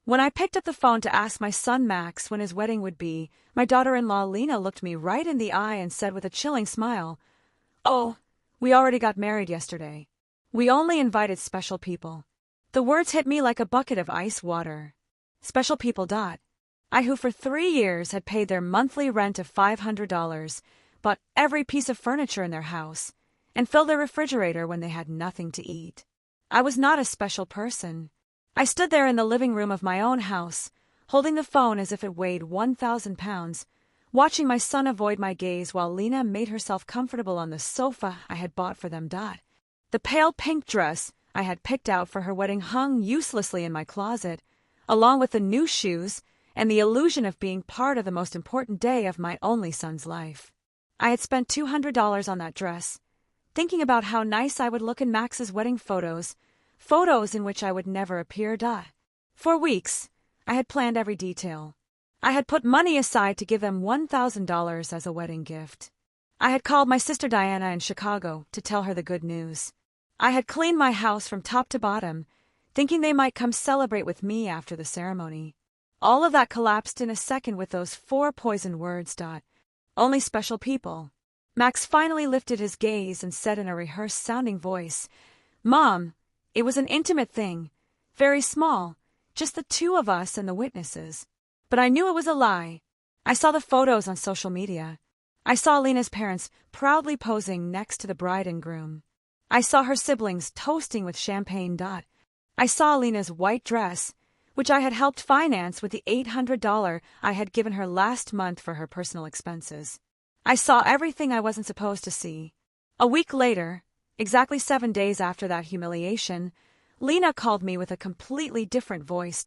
When I picked up the phone to ask my son Max when his wedding would be, my daughter-in-law Lena looked me right in the eye and said with a chilling smile, "Oh, we already got married yesterday. We only invited special people." The words hit me like a bucket of ice water. Special people. I, who for 3 years had paid their monthly rent of $500, bought every piece of furniture in their house, and filled their refrigerator when they had nothing to eat. I was not a special person. I stood there in the living room of my own house, holding the phone as if it weighed 1,000 pounds, watching my son avoid my gaze while Lena made herself comfortable on the sofa I had bought for them. The pale pink dress I had picked out for her wedding hung uselessly in my closet, along with the new shoes and the illusion of being part of the most important day of my only son's life. I had spent $200 on that dress, thinking about how nice I would look in Max's wedding photos in which I would never appear. For weeks, I had planned every detail. I had put money aside to give them $1,000 as a wedding gift. I had called my sister Diana in Chicago to tell her the good news. I had cleaned my house from top to bottom, thinking they might come celebrate with me after the ceremony. All of that collapsed in a second with those 4 poisoned words. Only special people. Max finally lifted his gaze and said in a rehearsed-sounding voice, "Mom, it was an intimate thing, very small, just the 2 of us and the witnesses." But I knew it was a lie. I saw the photos on social media. I saw Lena's parents proudly posing next to the bride and groom. I saw her siblings toasting with champagne. I saw Lena's white dress, which I had helped finance with the $800 I had given her last month for her personal expenses. I saw everything I wasn't supposed to see. A week later, exactly 7 days after that humiliation, Lena called me with a completely different voice.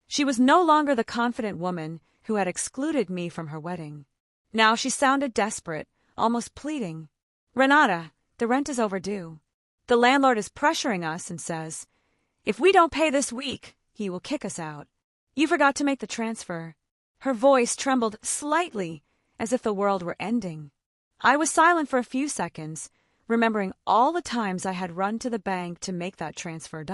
She was no longer the confident woman who had excluded me from her wedding. Now she sounded desperate, almost pleading. "Renata, the rent is overdue. The landlord is pressuring us and says, if we don't pay this week, he will kick us out. You forgot to make the transfer." Her voice trembled slightly, as if the world were ending. I was silent for a few seconds, remembering all the times I had run to the bank to make that transfer.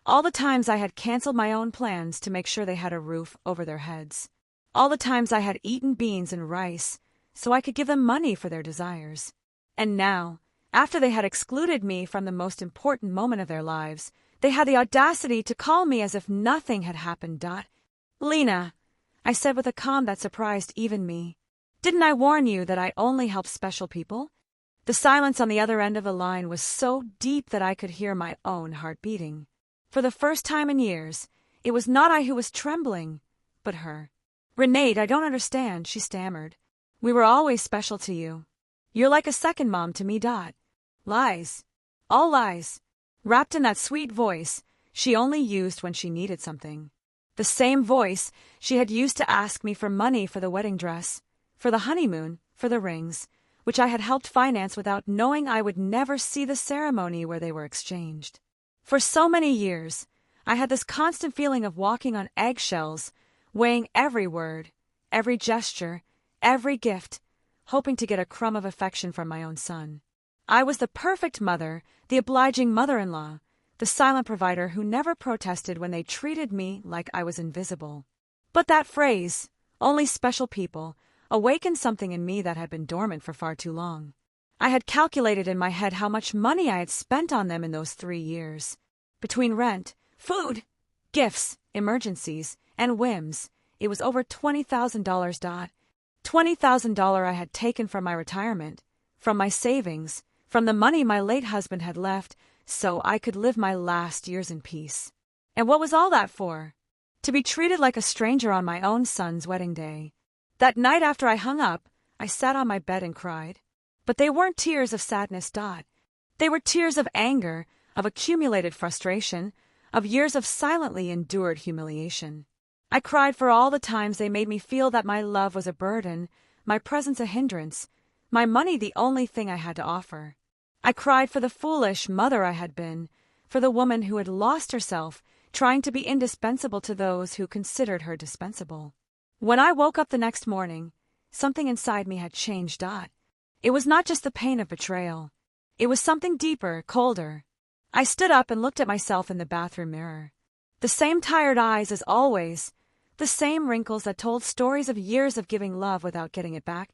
All the times I had canceled my own plans to make sure they had a roof over their heads. All the times I had eaten beans and rice so I could give them money for their desires. And now, after they had excluded me from the most important moment of their lives, they had the audacity to call me as if nothing had happened. "Lena," I said with a calm that surprised even me, "didn't I warn you that I only help special people?" The silence on the other end of the line was so deep that I could hear my own heart beating. For the first time in years, it was not I who was trembling, but her. "Renate, I don't understand," she stammered. "We were always special to you. You're like a second mom to me." Lies. All lies. Wrapped in that sweet voice she only used when she needed something. The same voice she had used to ask me for money for the wedding dress, for the honeymoon, for the rings, which I had helped finance without knowing I would never see the ceremony where they were exchanged. For so many years, I had this constant feeling of walking on eggshells, weighing every word, every gesture, every gift, hoping to get a crumb of affection from my own son. I was the perfect mother, the obliging mother-in-law, the silent provider who never protested when they treated me like I was invisible. But that phrase, "only special people," awakened something in me that had been dormant for far too long. I had calculated in my head how much money I had spent on them in those 3 years. Between rent, food, gifts, emergencies, and whims, it was over $20,000. $20,000 I had taken from my retirement, from my savings, from the money my late husband had left, so I could live my last years in peace. And what was all that for? To be treated like a stranger on my own son's wedding day. That night after I hung up, I sat on my bed and cried. But they weren't tears of sadness. They were tears of anger, of accumulated frustration, of years of silently endured humiliation. I cried for all the times they made me feel that my love was a burden, my presence a hindrance, my money the only thing I had to offer. I cried for the foolish mother I had been, for the woman who had lost herself trying to be indispensable to those who considered her dispensable. When I woke up the next morning, something inside me had changed. It was not just the pain of betrayal. It was something deeper, colder. I stood up and looked at myself in the bathroom mirror. The same tired eyes as always. The same wrinkles that told stories of years of giving love without getting it back.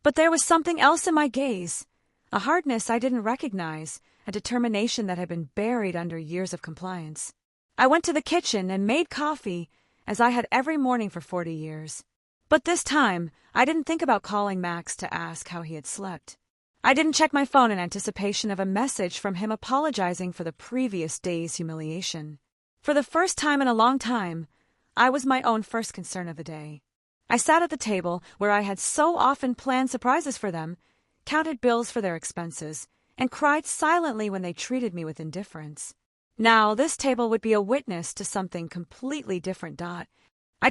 But there was something else in my gaze. A hardness I didn't recognize, a determination that had been buried under years of compliance. I went to the kitchen and made coffee, as I had every morning for 40 years. But this time, I didn't think about calling Max to ask how he had slept. I didn't check my phone in anticipation of a message from him apologizing for the previous day's humiliation. For the first time in a long time, I was my own first concern of the day. I sat at the table where I had so often planned surprises for them, counted bills for their expenses, and cried silently when they treated me with indifference. Now, this table would be a witness to something completely different. I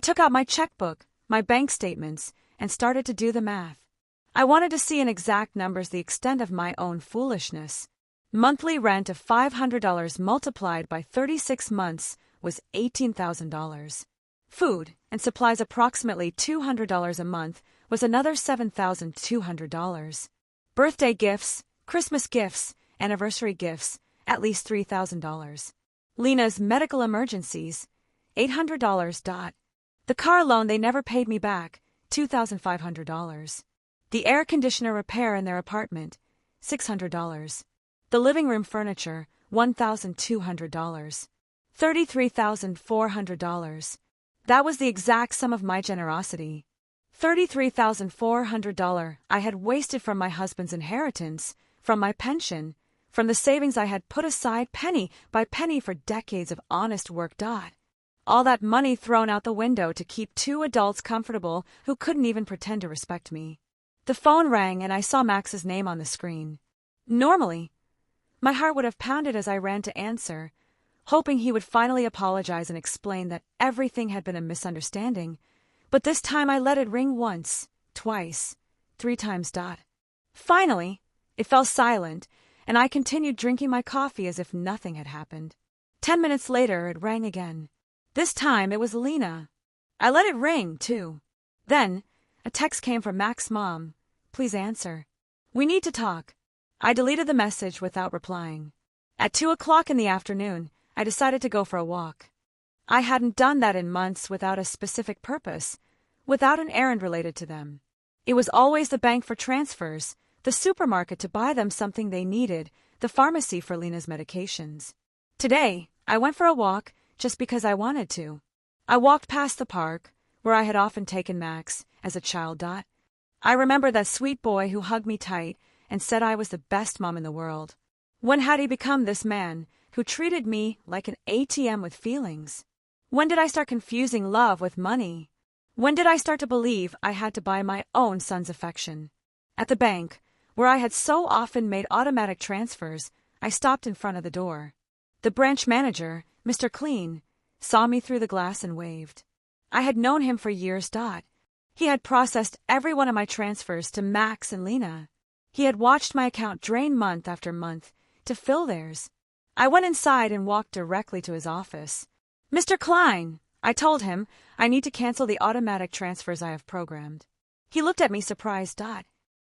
took out my checkbook, my bank statements, and started to do the math. I wanted to see in exact numbers the extent of my own foolishness. Monthly rent of $500 multiplied by 36 months was $18,000. Food and supplies approximately $200 a month was another $7,200. Birthday gifts, Christmas gifts, anniversary gifts, at least $3,000. Lena's medical emergencies, $800. The car loan they never paid me back, $2,500. The air conditioner repair in their apartment, $600. The living room furniture, $1,200. $33,400. That was the exact sum of my generosity. $33,400 I had wasted from my husband's inheritance, from my pension, from the savings I had put aside penny by penny for decades of honest work. All that money thrown out the window to keep two adults comfortable who couldn't even pretend to respect me. The phone rang and I saw Max's name on the screen. Normally, my heart would have pounded as I ran to answer, hoping he would finally apologize and explain that everything had been a misunderstanding, but this time I let it ring once, twice, 3 times. Finally, it fell silent, and I continued drinking my coffee as if nothing had happened. 10 minutes later, it rang again. This time, it was Lena. I let it ring, too. Then, a text came from Max's mom. Please answer. We need to talk. I deleted the message without replying. At 2 o'clock in the afternoon, I decided to go for a walk. I hadn't done that in months without a specific purpose, without an errand related to them. It was always the bank for transfers, the supermarket to buy them something they needed, the pharmacy for Lena's medications. Today, I went for a walk just because I wanted to. I walked past the park, where I had often taken Max as a child. I remember that sweet boy who hugged me tight and said I was the best mom in the world. When had he become this man who treated me like an ATM with feelings? When did I start confusing love with money? When did I start to believe I had to buy my own son's affection? At the bank, where I had so often made automatic transfers, I stopped in front of the door. The branch manager, Mr. Clean, saw me through the glass and waved. I had known him for years. He had processed every one of my transfers to Max and Lena. He had watched my account drain month after month to fill theirs. I went inside and walked directly to his office. Mr. Klein, I told him, I need to cancel the automatic transfers I have programmed. He looked at me surprised.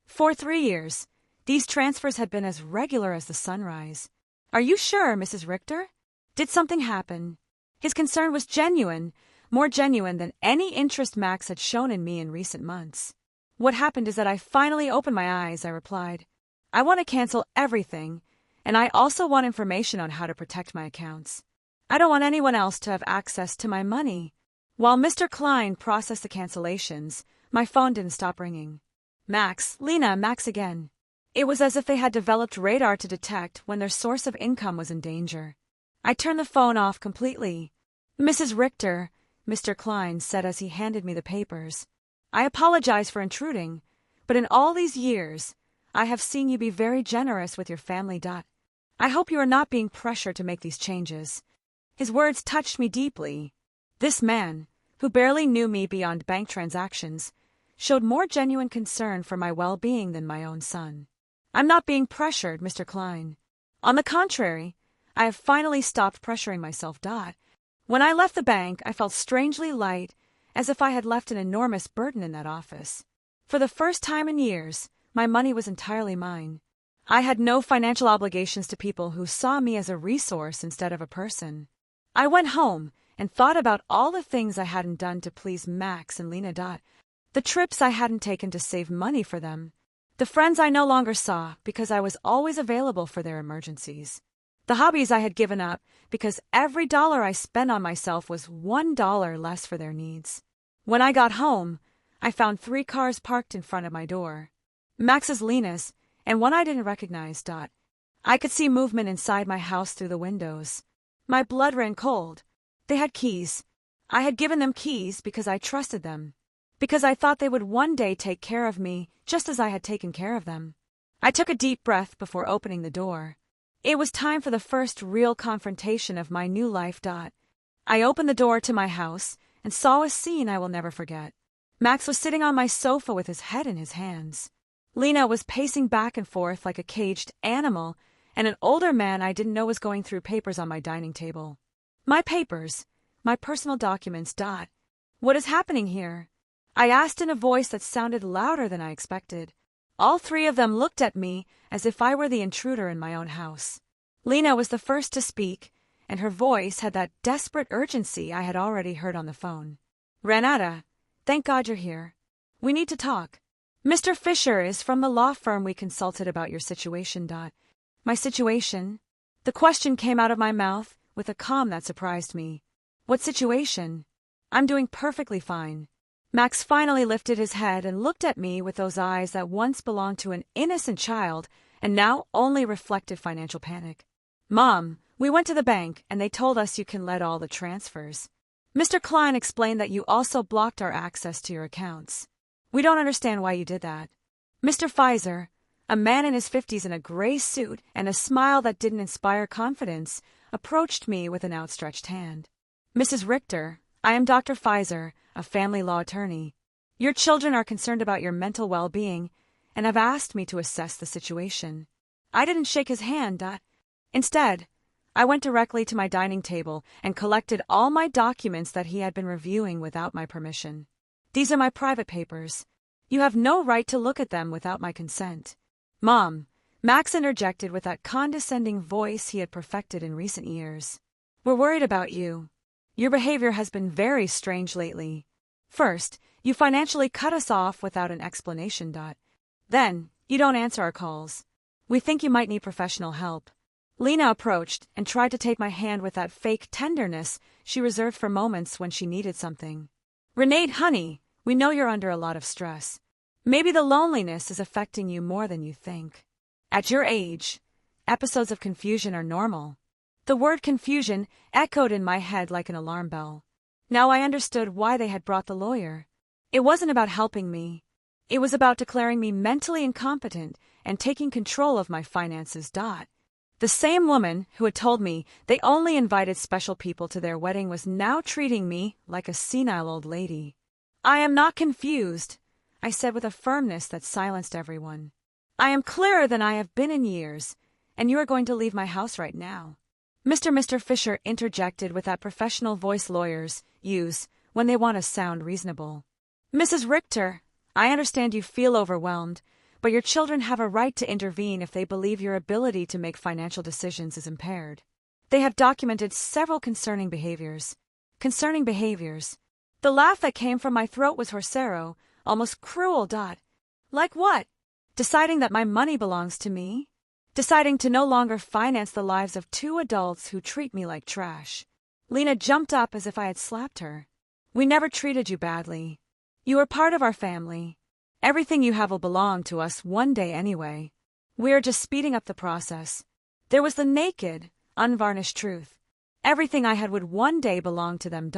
For 3 years, these transfers had been as regular as the sunrise. Are you sure, Mrs. Richter? Did something happen? His concern was genuine, more genuine than any interest Max had shown in me in recent months. What happened is that I finally opened my eyes, I replied. I want to cancel everything, and I also want information on how to protect my accounts. I don't want anyone else to have access to my money. While Mr. Klein processed the cancellations, my phone didn't stop ringing. Max, Lena, Max again. It was as if they had developed radar to detect when their source of income was in danger. I turned the phone off completely. Mrs. Richter, Mr. Klein said as he handed me the papers. I apologize for intruding, but in all these years, I have seen you be very generous with your family. I hope you are not being pressured to make these changes. His words touched me deeply. This man, who barely knew me beyond bank transactions, showed more genuine concern for my well-being than my own son. I'm not being pressured, Mr. Klein. On the contrary, I have finally stopped pressuring myself. When I left the bank, I felt strangely light, as if I had left an enormous burden in that office. For the first time in years, my money was entirely mine. I had no financial obligations to people who saw me as a resource instead of a person. I went home and thought about all the things I hadn't done to please Max and Lena. The trips I hadn't taken to save money for them. The friends I no longer saw because I was always available for their emergencies. The hobbies I had given up because every dollar I spent on myself was $1 less for their needs. When I got home, I found 3 cars parked in front of my door. Max's, Lena's, and one I didn't recognize. I could see movement inside my house through the windows. My blood ran cold. They had keys. I had given them keys because I trusted them, because I thought they would one day take care of me just as I had taken care of them. I took a deep breath before opening the door. It was time for the first real confrontation of my new life. I opened the door to my house and saw a scene I will never forget. Max was sitting on my sofa with his head in his hands. Lena was pacing back and forth like a caged animal, and an older man I didn't know was going through papers on my dining table. My papers, my personal documents. What is happening here? I asked in a voice that sounded louder than I expected. All 3 of them looked at me as if I were the intruder in my own house. Lena was the first to speak, and her voice had that desperate urgency I had already heard on the phone. Renata, thank God you're here. We need to talk. Mr. Fisher is from the law firm we consulted about your situation. My situation? The question came out of my mouth with a calm that surprised me. What situation? I'm doing perfectly fine. Max finally lifted his head and looked at me with those eyes that once belonged to an innocent child and now only reflected financial panic. Mom, we went to the bank and they told us you can let all the transfers. Mr. Klein explained that you also blocked our access to your accounts. We don't understand why you did that. Mr. Pfizer, a man in his 50s in a gray suit and a smile that didn't inspire confidence, approached me with an outstretched hand. Mrs. Richter, I am Dr. Pfizer, a family law attorney. Your children are concerned about your mental well-being and have asked me to assess the situation. I didn't shake his hand. Instead, I went directly to my dining table and collected all my documents that he had been reviewing without my permission. These are my private papers. You have no right to look at them without my consent. Mom, Max interjected with that condescending voice he had perfected in recent years. We're worried about you. Your behavior has been very strange lately. First, you financially cut us off without an explanation. Then, you don't answer our calls. We think you might need professional help. Lena approached and tried to take my hand with that fake tenderness she reserved for moments when she needed something. Renee, honey, we know you're under a lot of stress. Maybe the loneliness is affecting you more than you think. At your age, episodes of confusion are normal. The word confusion echoed in my head like an alarm bell. Now I understood why they had brought the lawyer. It wasn't about helping me. It was about declaring me mentally incompetent and taking control of my finances. The same woman who had told me they only invited special people to their wedding was now treating me like a senile old lady. I am not confused, I said with a firmness that silenced everyone. I am clearer than I have been in years, and you are going to leave my house right now. Mr. Fisher interjected with that professional voice lawyers use when they want to sound reasonable. Mrs. Richter, I understand you feel overwhelmed, but your children have a right to intervene if they believe your ability to make financial decisions is impaired. They have documented several concerning behaviors. The laugh that came from my throat was Horsero, almost cruel. Like what? Deciding that my money belongs to me? Deciding to no longer finance the lives of 2 adults who treat me like trash. Lena jumped up as if I had slapped her. We never treated you badly. You are part of our family. Everything you have will belong to us one day anyway. We are just speeding up the process. There was the naked, unvarnished truth. Everything I had would one day belong to them.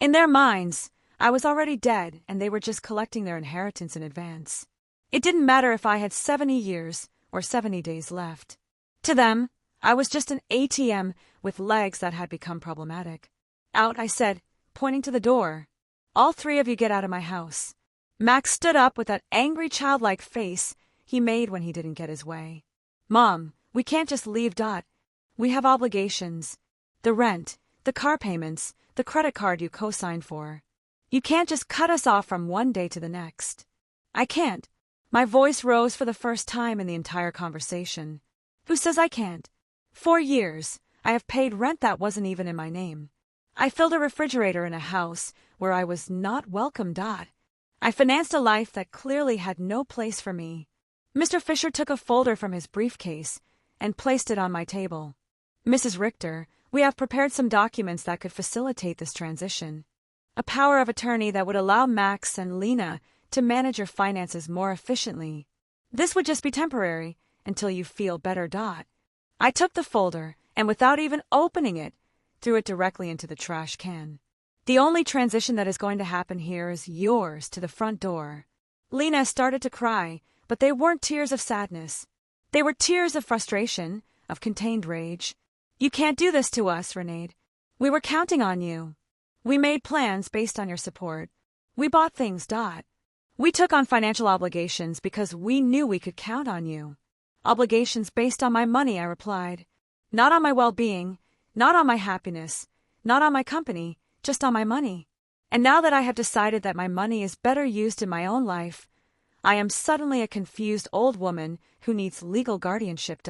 In their minds, I was already dead and they were just collecting their inheritance in advance. It didn't matter if I had 70 years or 70 days left. To them, I was just an ATM with legs that had become problematic. Out, I said, pointing to the door. All 3 of you get out of my house. Max stood up with that angry childlike face he made when he didn't get his way. Mom, we can't just leave. We have obligations. The rent, the car payments, the credit card you co-signed for. You can't just cut us off from one day to the next. I can't. My voice rose for the first time in the entire conversation. Who says I can't? For years, I have paid rent that wasn't even in my name. I filled a refrigerator in a house where I was not welcome. I financed a life that clearly had no place for me. Mr. Fisher took a folder from his briefcase and placed it on my table. Mrs. Richter, we have prepared some documents that could facilitate this transition. A power of attorney that would allow Max and Lena to manage your finances more efficiently. This would just be temporary until you feel better. I took the folder and, without even opening it, threw it directly into the trash can. The only transition that is going to happen here is yours to the front door. Lena started to cry, but they weren't tears of sadness. They were tears of frustration, of contained rage. You can't do this to us, Renee. We were counting on you. We made plans based on your support. We bought things. We took on financial obligations because we knew we could count on you. Obligations based on my money, I replied. Not on my well-being, not on my happiness, not on my company, just on my money. And now that I have decided that my money is better used in my own life, I am suddenly a confused old woman who needs legal guardianship.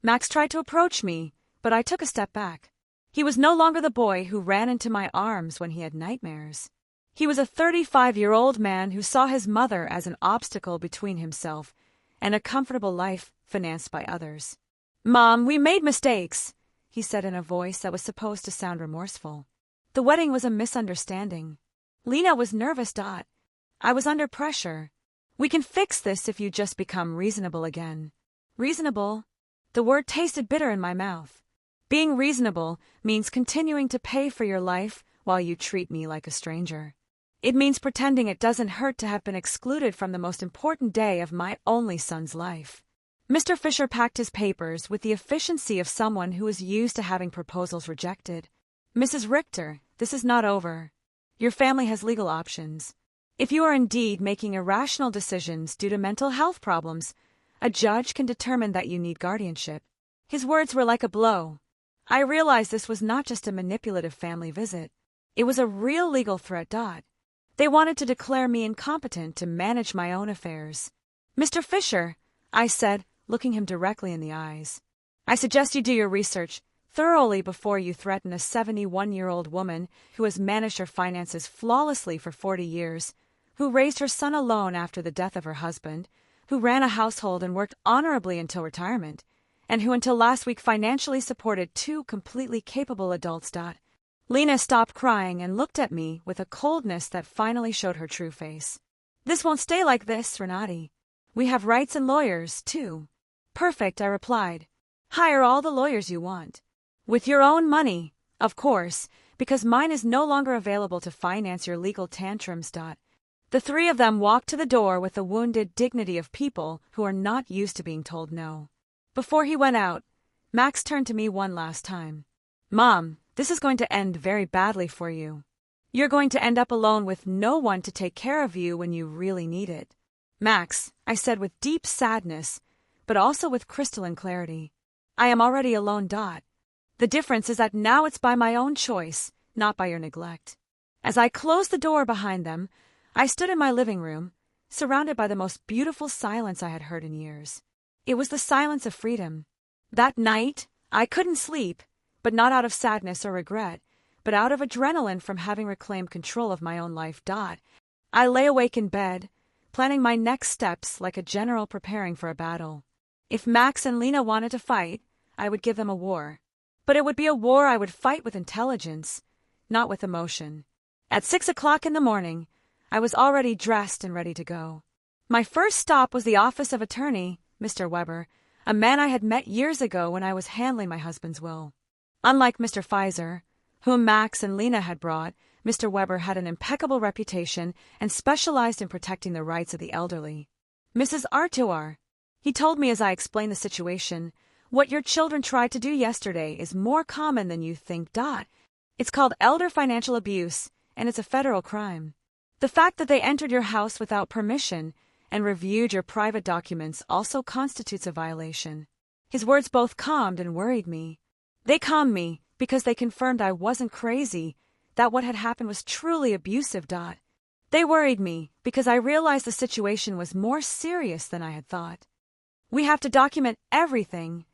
Max tried to approach me, but I took a step back. He was no longer the boy who ran into my arms when he had nightmares. He was a 35-year-old man who saw his mother as an obstacle between himself and a comfortable life financed by others. Mom, we made mistakes, he said in a voice that was supposed to sound remorseful. The wedding was a misunderstanding. Lena was nervous. I was under pressure. We can fix this if you just become reasonable again. Reasonable? The word tasted bitter in my mouth. Being reasonable means continuing to pay for your life while you treat me like a stranger. It means pretending it doesn't hurt to have been excluded from the most important day of my only son's life. Mr. Fisher packed his papers with the efficiency of someone who is used to having proposals rejected. Mrs. Richter, this is not over. Your family has legal options. If you are indeed making irrational decisions due to mental health problems, a judge can determine that you need guardianship. His words were like a blow. I realized this was not just a manipulative family visit. It was a real legal threat. They wanted to declare me incompetent to manage my own affairs. Mr. Fisher, I said, looking him directly in the eyes, I suggest you do your research thoroughly before you threaten a 71-year-old woman who has managed her finances flawlessly for 40 years, who raised her son alone after the death of her husband, who ran a household and worked honorably until retirement, and who until last week financially supported two completely capable adults. Lena stopped crying and looked at me with a coldness that finally showed her true face. This won't stay like this, Renati. We have rights and lawyers, too. Perfect, I replied. Hire all the lawyers you want. With your own money, of course, because mine is no longer available to finance your legal tantrums. The three of them walked to the door with the wounded dignity of people who are not used to being told no. Before he went out, Max turned to me one last time. Mom, this is going to end very badly for you. You're going to end up alone with no one to take care of you when you really need it. Max, I said with deep sadness, but also with crystalline clarity, I am already alone. The difference is that now it's by my own choice, not by your neglect. As I closed the door behind them, I stood in my living room, surrounded by the most beautiful silence I had heard in years. It was the silence of freedom. That night, I couldn't sleep, but not out of sadness or regret, but out of adrenaline from having reclaimed control of my own life. I lay awake in bed, planning my next steps like a general preparing for a battle. If Max and Lena wanted to fight, I would give them a war. But it would be a war I would fight with intelligence, not with emotion. At 6 o'clock in the morning, I was already dressed and ready to go. My first stop was the office of attorney, Mr. Weber, a man I had met years ago when I was handling my husband's will. Unlike Mr. Pfizer, whom Max and Lena had brought, Mr. Weber had an impeccable reputation and specialized in protecting the rights of the elderly. Mrs. Artois, he told me as I explained the situation, what your children tried to do yesterday is more common than you think. It's called elder financial abuse, and it's a federal crime. The fact that they entered your house without permission and reviewed your private documents also constitutes a violation. His words both calmed and worried me. They calmed me because they confirmed I wasn't crazy, that what had happened was truly abusive. They worried me because I realized the situation was more serious than I had thought. We have to document everything,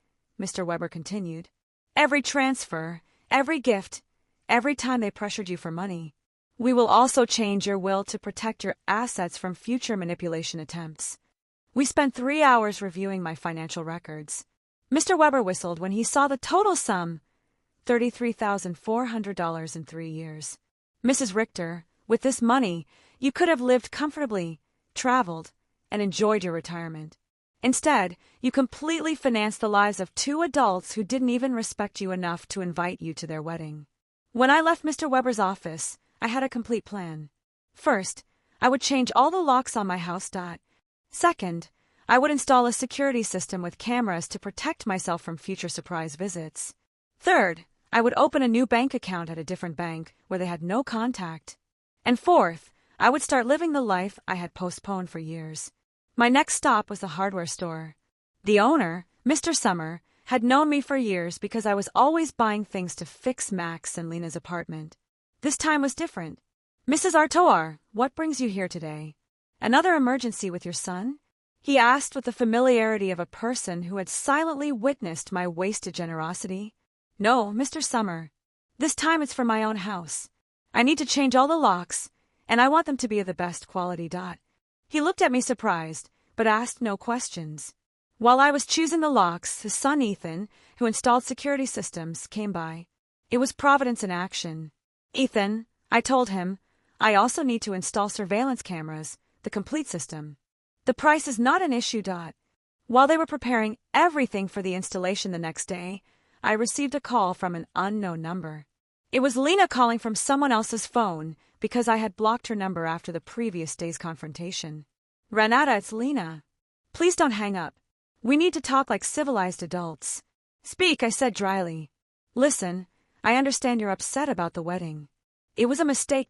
Mr. Weber continued. Every transfer, every gift, every time they pressured you for money. We will also change your will to protect your assets from future manipulation attempts. We spent 3 hours reviewing my financial records. Mr. Weber whistled when he saw the total sum, $33,400 in 3 years. Mrs. Richter, with this money, you could have lived comfortably, traveled, and enjoyed your retirement. Instead, you completely financed the lives of 2 adults who didn't even respect you enough to invite you to their wedding. When I left Mr. Weber's office, I had a complete plan. First, I would change all the locks on my house. Second, I would install a security system with cameras to protect myself from future surprise visits. Third, I would open a new bank account at a different bank where they had no contact. And fourth, I would start living the life I had postponed for years. My next stop was the hardware store. The owner, Mr. Summer, had known me for years because I was always buying things to fix Max and Lena's apartment. This time was different. "Mrs. Artois, what brings you here today? Another emergency with your son?" he asked with the familiarity of a person who had silently witnessed my wasted generosity. "No, Mr. Summer. This time it's for my own house. I need to change all the locks, and I want them to be of the best quality. He looked at me surprised, but asked no questions. While I was choosing the locks, his son Ethan, who installed security systems, came by. It was Providence in action. "Ethan," I told him, "I also need to install surveillance cameras, the complete system. The price is not an issue. While they were preparing everything for the installation the next day, I received a call from an unknown number. It was Lena calling from someone else's phone because I had blocked her number after the previous day's confrontation. "Renata, it's Lena. Please don't hang up. We need to talk like civilized adults." "Speak," I said dryly. "Listen, I understand you're upset about the wedding. It was a mistake.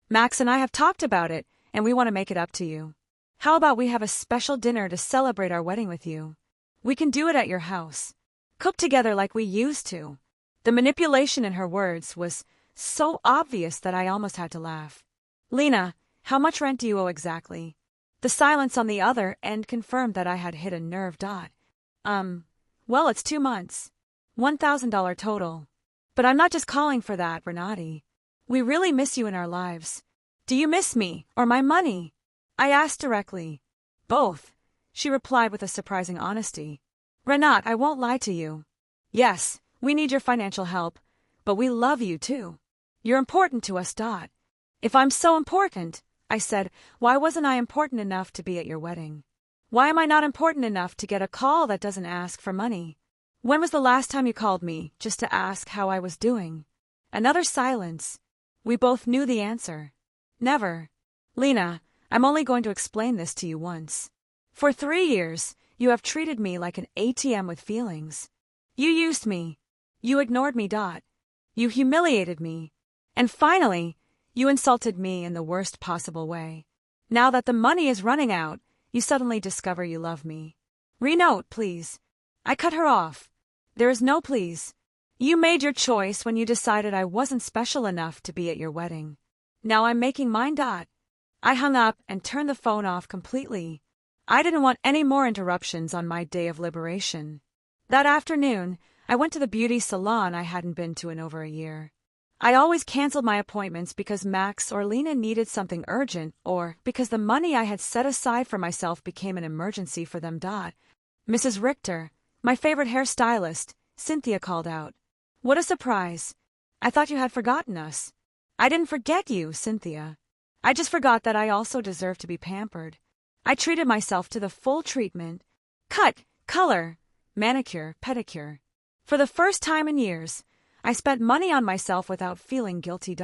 Max and I have talked about it, and we want to make it up to you. How about we have a special dinner to celebrate our wedding with you? We can do it at your house. Cook together like we used to." The manipulation in her words was so obvious that I almost had to laugh. "Lena, how much rent do you owe exactly?" The silence on the other end confirmed that I had hit a nerve. Well, it's 2 months. $1,000 total. But I'm not just calling for that, Renati. We really miss you in our lives. Do you miss me, or my money? I asked directly. "Both," she replied with a surprising honesty. "Renat, I won't lie to you. Yes, we need your financial help, but we love you too. You're important to us. If I'm so important," I said, "why wasn't I important enough to be at your wedding? Why am I not important enough to get a call that doesn't ask for money? When was the last time you called me just to ask how I was doing?" Another silence. We both knew the answer. "Never. Lena, I'm only going to explain this to you once. For 3 years, you have treated me like an ATM with feelings. You used me. You ignored me. You humiliated me. And finally, you insulted me in the worst possible way. Now that the money is running out, you suddenly discover you love me. Renote, please." I cut her off. "There is no please. You made your choice when you decided I wasn't special enough to be at your wedding. Now I'm making mine. I hung up and turned the phone off completely. I didn't want any more interruptions on my day of liberation. That afternoon, I went to the beauty salon I hadn't been to in over a year. I always canceled my appointments because Max or Lena needed something urgent or because the money I had set aside for myself became an emergency for them. "Mrs. Richter, my favorite hairstylist," Cynthia called out. "What a surprise. I thought you had forgotten us." "I didn't forget you, Cynthia. I just forgot that I also deserve to be pampered. I treated myself to the full treatment. Cut, color, manicure, pedicure. For the first time in years, I spent money on myself without feeling guilty.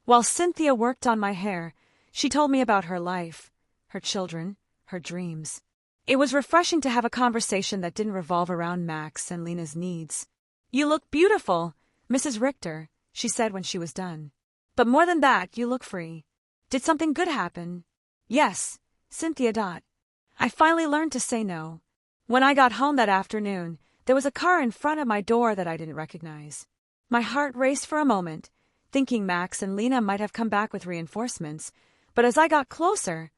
While Cynthia worked on my hair, she told me about her life, her children, her dreams. It was refreshing to have a conversation that didn't revolve around Max and Lena's needs. "You look beautiful, Mrs. Richter," she said when she was done. "But more than that, you look free. Did something good happen?" "Yes, Cynthia. I finally learned to say no. When I got home that afternoon, there was a car in front of my door that I didn't recognize. My heart raced for a moment, thinking Max and Lena might have come back with reinforcements, but as I got closer,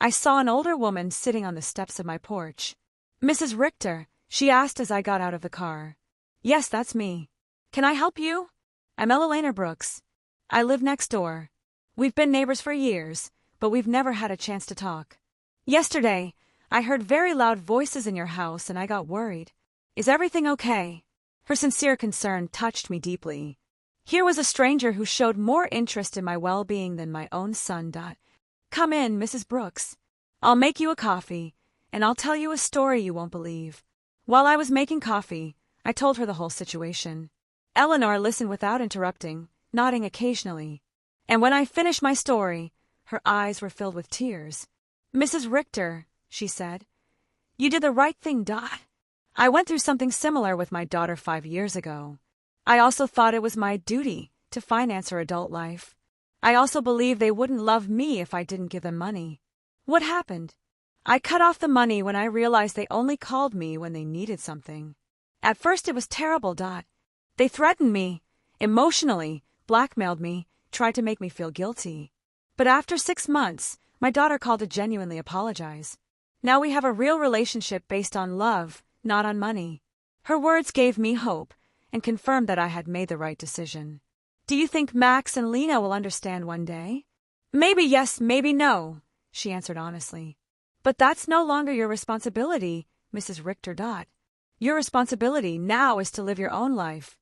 I saw an older woman sitting on the steps of my porch. "Mrs. Richter," she asked as I got out of the car. Yes, that's me. Can I help you? I'm Elena Brooks. I live next door. We've been neighbors for years, but we've never had a chance to talk. Yesterday, I heard very loud voices in your house and I got worried. Is everything okay? Her sincere concern touched me deeply. Here was a stranger who showed more interest in my well-being than my own son. Come in, Mrs. Brooks. I'll make you a coffee, and I'll tell you a story you won't believe. While I was making coffee, I told her the whole situation. Eleanor listened without interrupting, nodding occasionally. And when I finished my story, her eyes were filled with tears. Mrs. Richter, she said, you did the right thing. I went through something similar with my daughter 5 years ago. I also thought it was my duty to finance her adult life. I also believed they wouldn't love me if I didn't give them money. What happened? I cut off the money when I realized they only called me when they needed something. At first it was terrible. They threatened me, emotionally, blackmailed me, tried to make me feel guilty. But after 6 months, my daughter called to genuinely apologize. Now we have a real relationship based on love, not on money. Her words gave me hope and confirmed that I had made the right decision. Do you think Max and Lena will understand one day? Maybe yes, maybe no, she answered honestly. But that's no longer your responsibility, Mrs. Richter. Your responsibility now is to live your own life.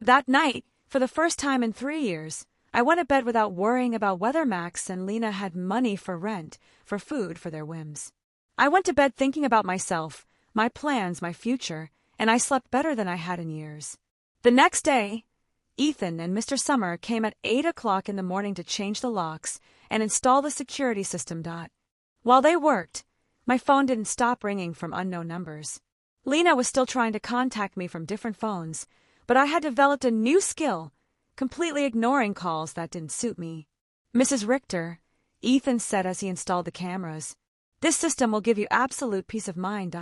That night, for the first time in 3 years, I went to bed without worrying about whether Max and Lena had money for rent, for food, for their whims. I went to bed thinking about myself, my plans, my future, and I slept better than I had in years. The next day, Ethan and Mr. Summer came at 8 o'clock in the morning to change the locks and install the security system. While they worked, my phone didn't stop ringing from unknown numbers. Lena was still trying to contact me from different phones, but I had developed a new skill, completely ignoring calls that didn't suit me. Mrs. Richter, Ethan said as he installed the cameras, this system will give you absolute peace of mind.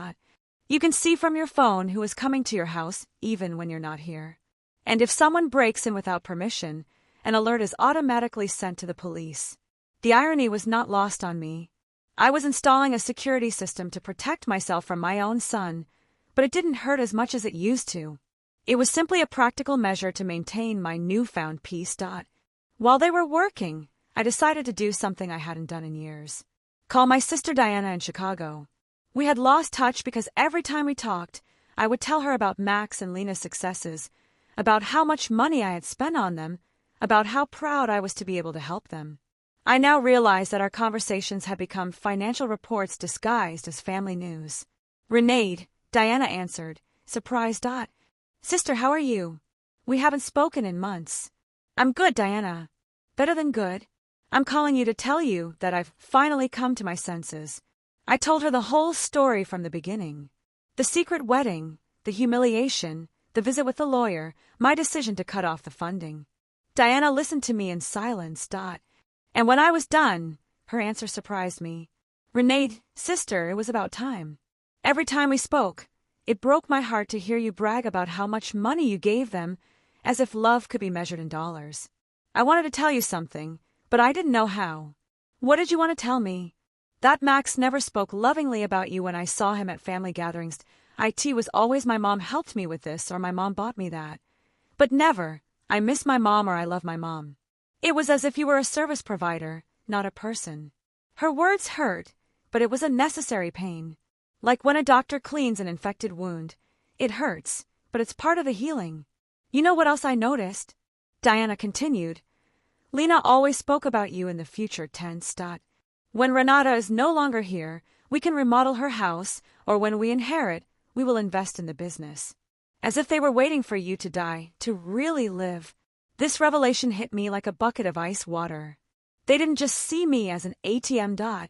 You can see from your phone who is coming to your house, even when you're not here. And if someone breaks in without permission, an alert is automatically sent to the police. The irony was not lost on me. I was installing a security system to protect myself from my own son, but it didn't hurt as much as it used to. It was simply a practical measure to maintain my newfound peace. While they were working, I decided to do something I hadn't done in years. Call my sister Diana in Chicago. We had lost touch because every time we talked, I would tell her about Max and Lena's successes, about how much money I had spent on them, about how proud I was to be able to help them. I now realized that our conversations had become financial reports disguised as family news. Renee, Diana answered, surprised. Sister, how are you? We haven't spoken in months. I'm good, Diana. Better than good. I'm calling you to tell you that I've finally come to my senses. I told her the whole story from the beginning. The secret wedding, the humiliation, the visit with the lawyer, my decision to cut off the funding. Diana listened to me in silence. And when I was done, her answer surprised me. Renee, sister, it was about time. Every time we spoke, it broke my heart to hear you brag about how much money you gave them, as if love could be measured in dollars. I wanted to tell you something, but I didn't know how. What did you want to tell me? That Max never spoke lovingly about you when I saw him at family gatherings. It was always my mom helped me with this or my mom bought me that. But never, I miss my mom or I love my mom. It was as if you were a service provider, not a person. Her words hurt, but it was a necessary pain. Like when a doctor cleans an infected wound. It hurts, but it's part of the healing. You know what else I noticed? Diana continued. Lena always spoke about you in the future tense. When Renata is no longer here, we can remodel her house, or when we inherit, we will invest in the business. As if they were waiting for you to die, to really live. This revelation hit me like a bucket of ice water. They didn't just see me as an ATM.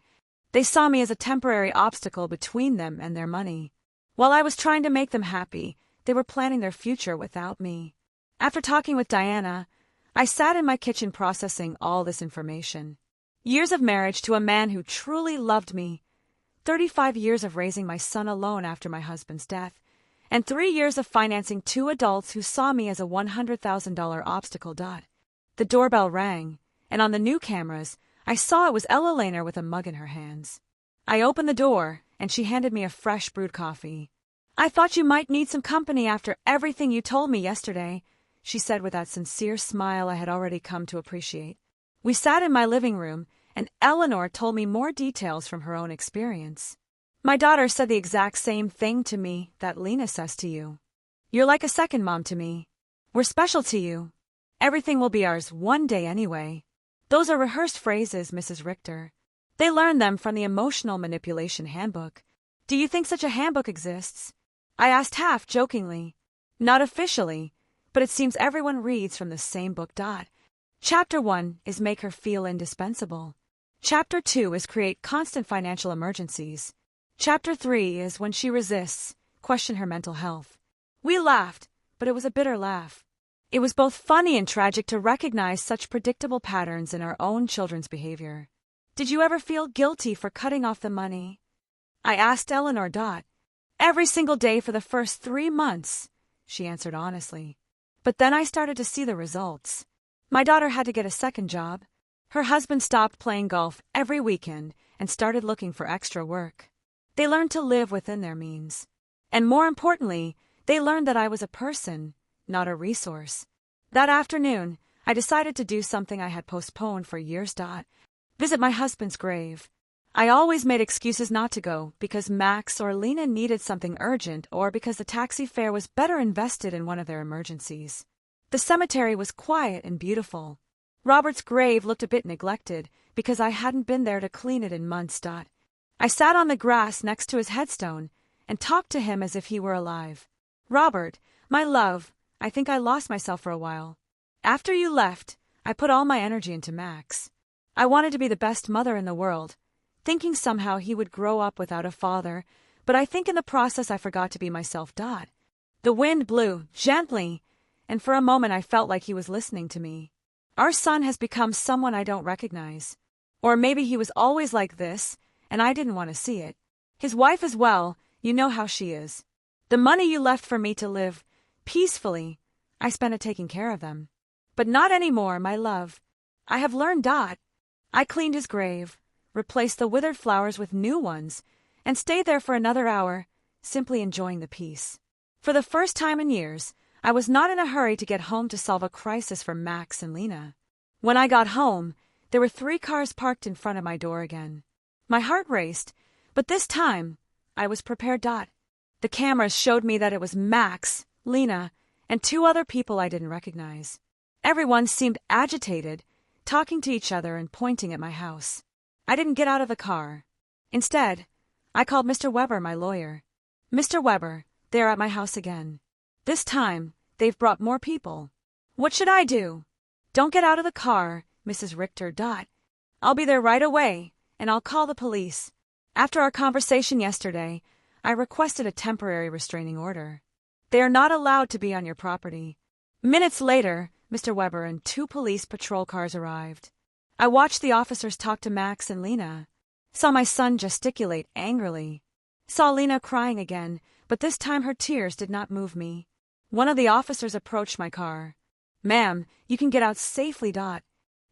They saw me as a temporary obstacle between them and their money. While I was trying to make them happy, they were planning their future without me. After talking with Diana, I sat in my kitchen processing all this information. Years of marriage to a man who truly loved me, 35 years of raising my son alone after my husband's death, and 3 years of financing 2 adults who saw me as a $100,000 obstacle. The doorbell rang, and on the new cameras, I saw it was Ella Lehner with a mug in her hands. I opened the door, and she handed me a fresh brewed coffee. I thought you might need some company after everything you told me yesterday, she said with that sincere smile I had already come to appreciate. We sat in my living room, and Eleanor told me more details from her own experience. My daughter said the exact same thing to me that Lena says to you. You're like a second mom to me. We're special to you. Everything will be ours one day anyway. Those are rehearsed phrases, Mrs. Richter. They learned them from the Emotional Manipulation Handbook. Do you think such a handbook exists? I asked half jokingly. Not officially, but it seems everyone reads from the same book. Chapter 1 is make her feel indispensable. Chapter 2 is create constant financial emergencies. Chapter 3 is when she resists, question her mental health. We laughed, but it was a bitter laugh. It was both funny and tragic to recognize such predictable patterns in our own children's behavior. Did you ever feel guilty for cutting off the money? I asked Eleanor. Every single day for the first 3 months, she answered honestly. But then I started to see the results. My daughter had to get a second job. Her husband stopped playing golf every weekend and started looking for extra work. They learned to live within their means. And more importantly, they learned that I was a person, not a resource. That afternoon, I decided to do something I had postponed for years. Visit my husband's grave. I always made excuses not to go because Max or Lena needed something urgent or because the taxi fare was better invested in one of their emergencies. The cemetery was quiet and beautiful. Robert's grave looked a bit neglected because I hadn't been there to clean it in months. I sat on the grass next to his headstone and talked to him as if he were alive. Robert, my love, I think I lost myself for a while. After you left, I put all my energy into Max. I wanted to be the best mother in the world, thinking somehow he would grow up without a father, but I think in the process I forgot to be myself. The wind blew, gently, and for a moment I felt like he was listening to me. Our son has become someone I don't recognize. Or maybe he was always like this, and I didn't want to see it. His wife as well, you know how she is. The money you left for me to live peacefully, I spent it taking care of them. But not anymore, my love. I have learned. I cleaned his grave, replaced the withered flowers with new ones, and stayed there for another hour, simply enjoying the peace. For the first time in years, I was not in a hurry to get home to solve a crisis for Max and Lena. When I got home, there were 3 cars parked in front of my door again. My heart raced, but this time, I was prepared. The cameras showed me that it was Max, Lena, and 2 other people I didn't recognize. Everyone seemed agitated, talking to each other and pointing at my house. I didn't get out of the car. Instead, I called Mr. Weber, my lawyer. Mr. Weber, they're at my house again. This time, they've brought more people. What should I do? Don't get out of the car, Mrs. Richter. I'll be there right away, and I'll call the police. After our conversation yesterday, I requested a temporary restraining order. They are not allowed to be on your property. Minutes later, Mr. Weber and 2 police patrol cars arrived. I watched the officers talk to Max and Lena. Saw my son gesticulate angrily. Saw Lena crying again, but this time her tears did not move me. One of the officers approached my car. Ma'am, you can get out safely.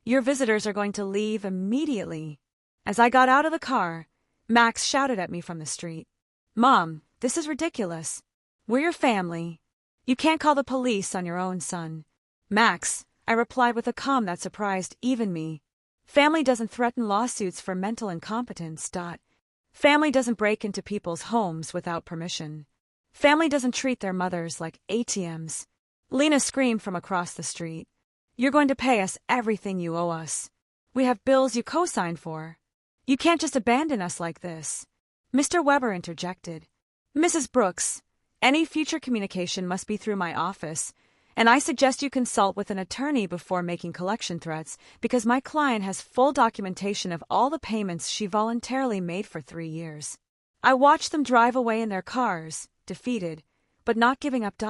Your visitors are going to leave immediately. As I got out of the car, Max shouted at me from the street. Mom, this is ridiculous. We're your family. You can't call the police on your own son. Max, I replied with a calm that surprised even me. Family doesn't threaten lawsuits for mental incompetence. Family doesn't break into people's homes without permission. Family doesn't treat their mothers like ATMs. Lena screamed from across the street. You're going to pay us everything you owe us. We have bills you co-signed for. You can't just abandon us like this. Mr. Weber interjected. Mrs. Brooks, any future communication must be through my office, and I suggest you consult with an attorney before making collection threats because my client has full documentation of all the payments she voluntarily made for 3 years. I watched them drive away in their cars, defeated, but not giving up.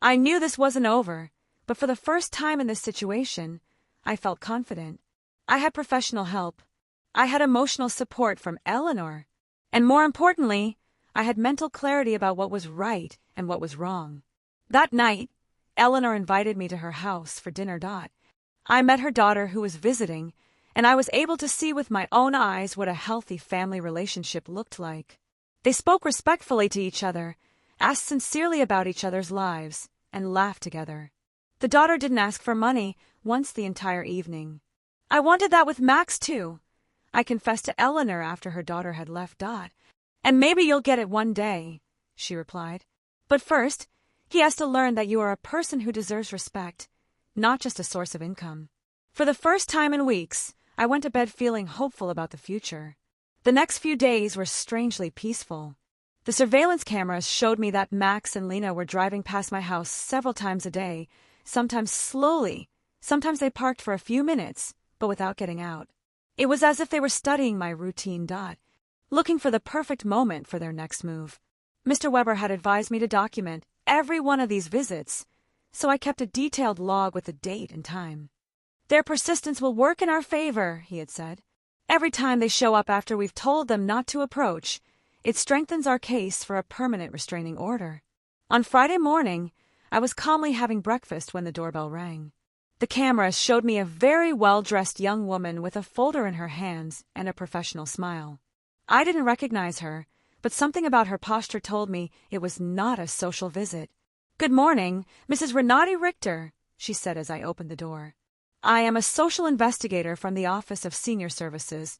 I knew this wasn't over, but for the first time in this situation, I felt confident. I had professional help. I had emotional support from Eleanor. And more importantly, I had mental clarity about what was right and what was wrong. That night, Eleanor invited me to her house for dinner. I met her daughter who was visiting, and I was able to see with my own eyes what a healthy family relationship looked like. They spoke respectfully to each other, asked sincerely about each other's lives, and laughed together. The daughter didn't ask for money once the entire evening. I wanted that with Max, too, I confessed to Eleanor after her daughter had left. And maybe you'll get it one day, she replied. But first, he has to learn that you are a person who deserves respect, not just a source of income. For the first time in weeks, I went to bed feeling hopeful about the future. The next few days were strangely peaceful. The surveillance cameras showed me that Max and Lena were driving past my house several times a day, sometimes slowly, sometimes they parked for a few minutes, but without getting out. It was as if they were studying my routine, looking for the perfect moment for their next move. Mr. Weber had advised me to document every one of these visits, so I kept a detailed log with the date and time. Their persistence will work in our favor, he had said. Every time they show up after we've told them not to approach, it strengthens our case for a permanent restraining order. On Friday morning, I was calmly having breakfast when the doorbell rang. The camera showed me a very well-dressed young woman with a folder in her hands and a professional smile. I didn't recognize her, but something about her posture told me it was not a social visit. "Good morning, Mrs. Renate Richter," she said as I opened the door. "I am a social investigator from the Office of Senior Services.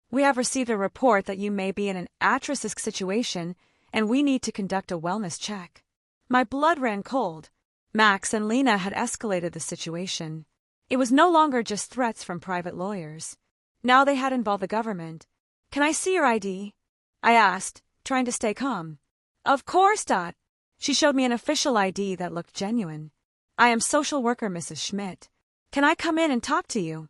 We have received a report that you may be in an at-risk situation, and we need to conduct a wellness check." My blood ran cold. Max and Lena had escalated the situation. It was no longer just threats from private lawyers. Now they had involved the government. "Can I see your ID?" I asked, trying to stay calm. "Of course, She showed me an official ID that looked genuine. "I am social worker Mrs. Schmidt. Can I come in and talk to you?"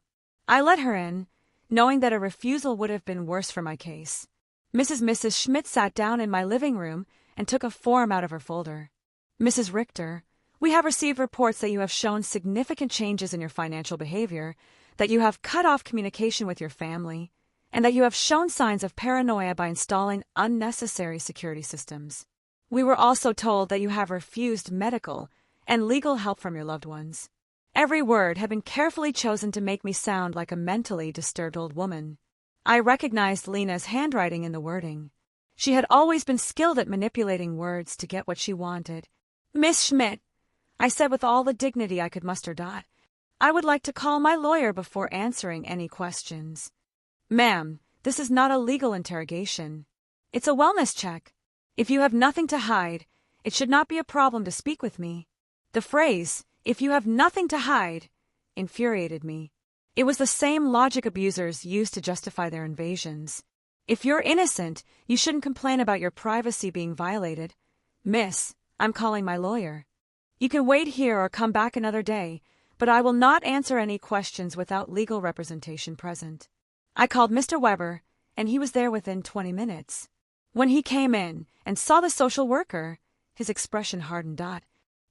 I let her in, knowing that a refusal would have been worse for my case. Mrs. Schmidt sat down in my living room and took a form out of her folder. "Mrs. Richter, we have received reports that you have shown significant changes in your financial behavior, that you have cut off communication with your family, and that you have shown signs of paranoia by installing unnecessary security systems. We were also told that you have refused medical and legal help from your loved ones." Every word had been carefully chosen to make me sound like a mentally disturbed old woman. I recognized Lena's handwriting in the wording. She had always been skilled at manipulating words to get what she wanted. "Miss Schmidt," I said with all the dignity I could muster. "I would like to call my lawyer before answering any questions." "Ma'am, this is not a legal interrogation. It's a wellness check. If you have nothing to hide, it should not be a problem to speak with me." The phrase, "if you have nothing to hide," infuriated me. It was the same logic abusers used to justify their invasions. If you're innocent, you shouldn't complain about your privacy being violated. "Miss, I'm calling my lawyer. You can wait here or come back another day, but I will not answer any questions without legal representation present." I called Mr. Weber, and he was there within 20 minutes. When he came in and saw the social worker, his expression hardened.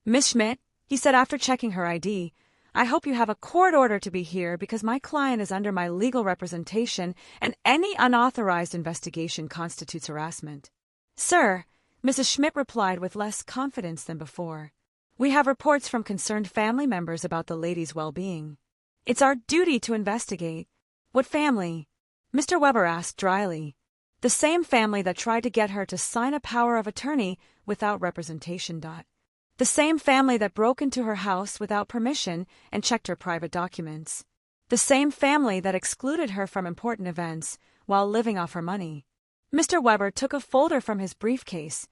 "Miss Schmidt," he said after checking her ID, "I hope you have a court order to be here because my client is under my legal representation and any unauthorized investigation constitutes harassment." "Sir," Mrs. Schmidt replied with less confidence than before, "we have reports from concerned family members about the lady's well-being. It's our duty to investigate." "What family?" Mr. Weber asked dryly. "The same family that tried to get her to sign a power of attorney without representation. The same family that broke into her house without permission and checked her private documents. The same family that excluded her from important events while living off her money." Mr. Weber took a folder from his briefcase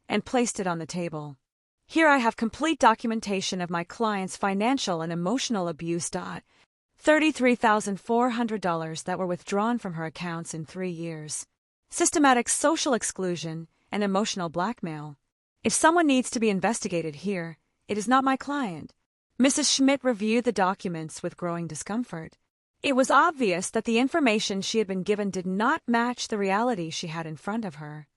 and placed it on the table. "Here I have complete documentation of my client's financial and emotional abuse. $33,400 that were withdrawn from her accounts in 3 years. Systematic social exclusion and emotional blackmail. If someone needs to be investigated here, it is not my client." Mrs. Schmidt reviewed the documents with growing discomfort. It was obvious that the information she had been given did not match the reality she had in front of her.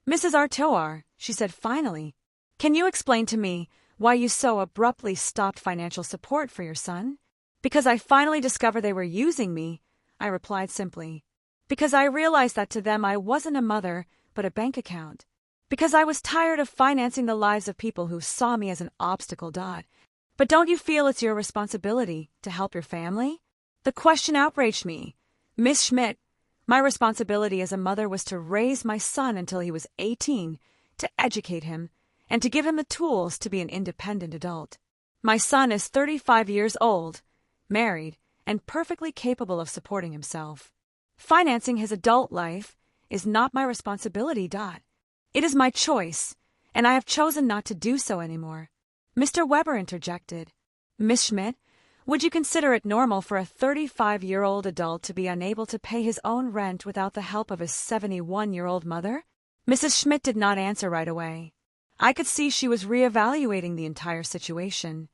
"Mrs. Artois," she said finally, "can you explain to me why you so abruptly stopped financial support for your son?" "Because I finally discovered they were using me," I replied simply. "Because I realized that to them I wasn't a mother, but a bank account. Because I was tired of financing the lives of people who saw me as an obstacle. But don't you feel it's your responsibility to help your family?" The question outraged me. "Miss Schmidt, my responsibility as a mother was to raise my son until he was 18, to educate him, and to give him the tools to be an independent adult. My son is 35 years old, married, and perfectly capable of supporting himself. Financing his adult life is not my responsibility. It is my choice, and I have chosen not to do so anymore. Mr. Weber interjected. Miss Schmidt, would you consider it normal for a 35-year-old adult to be unable to pay his own rent without the help of his 71-year-old mother? Mrs. Schmidt did not answer right away. I could see she was reevaluating the entire situation.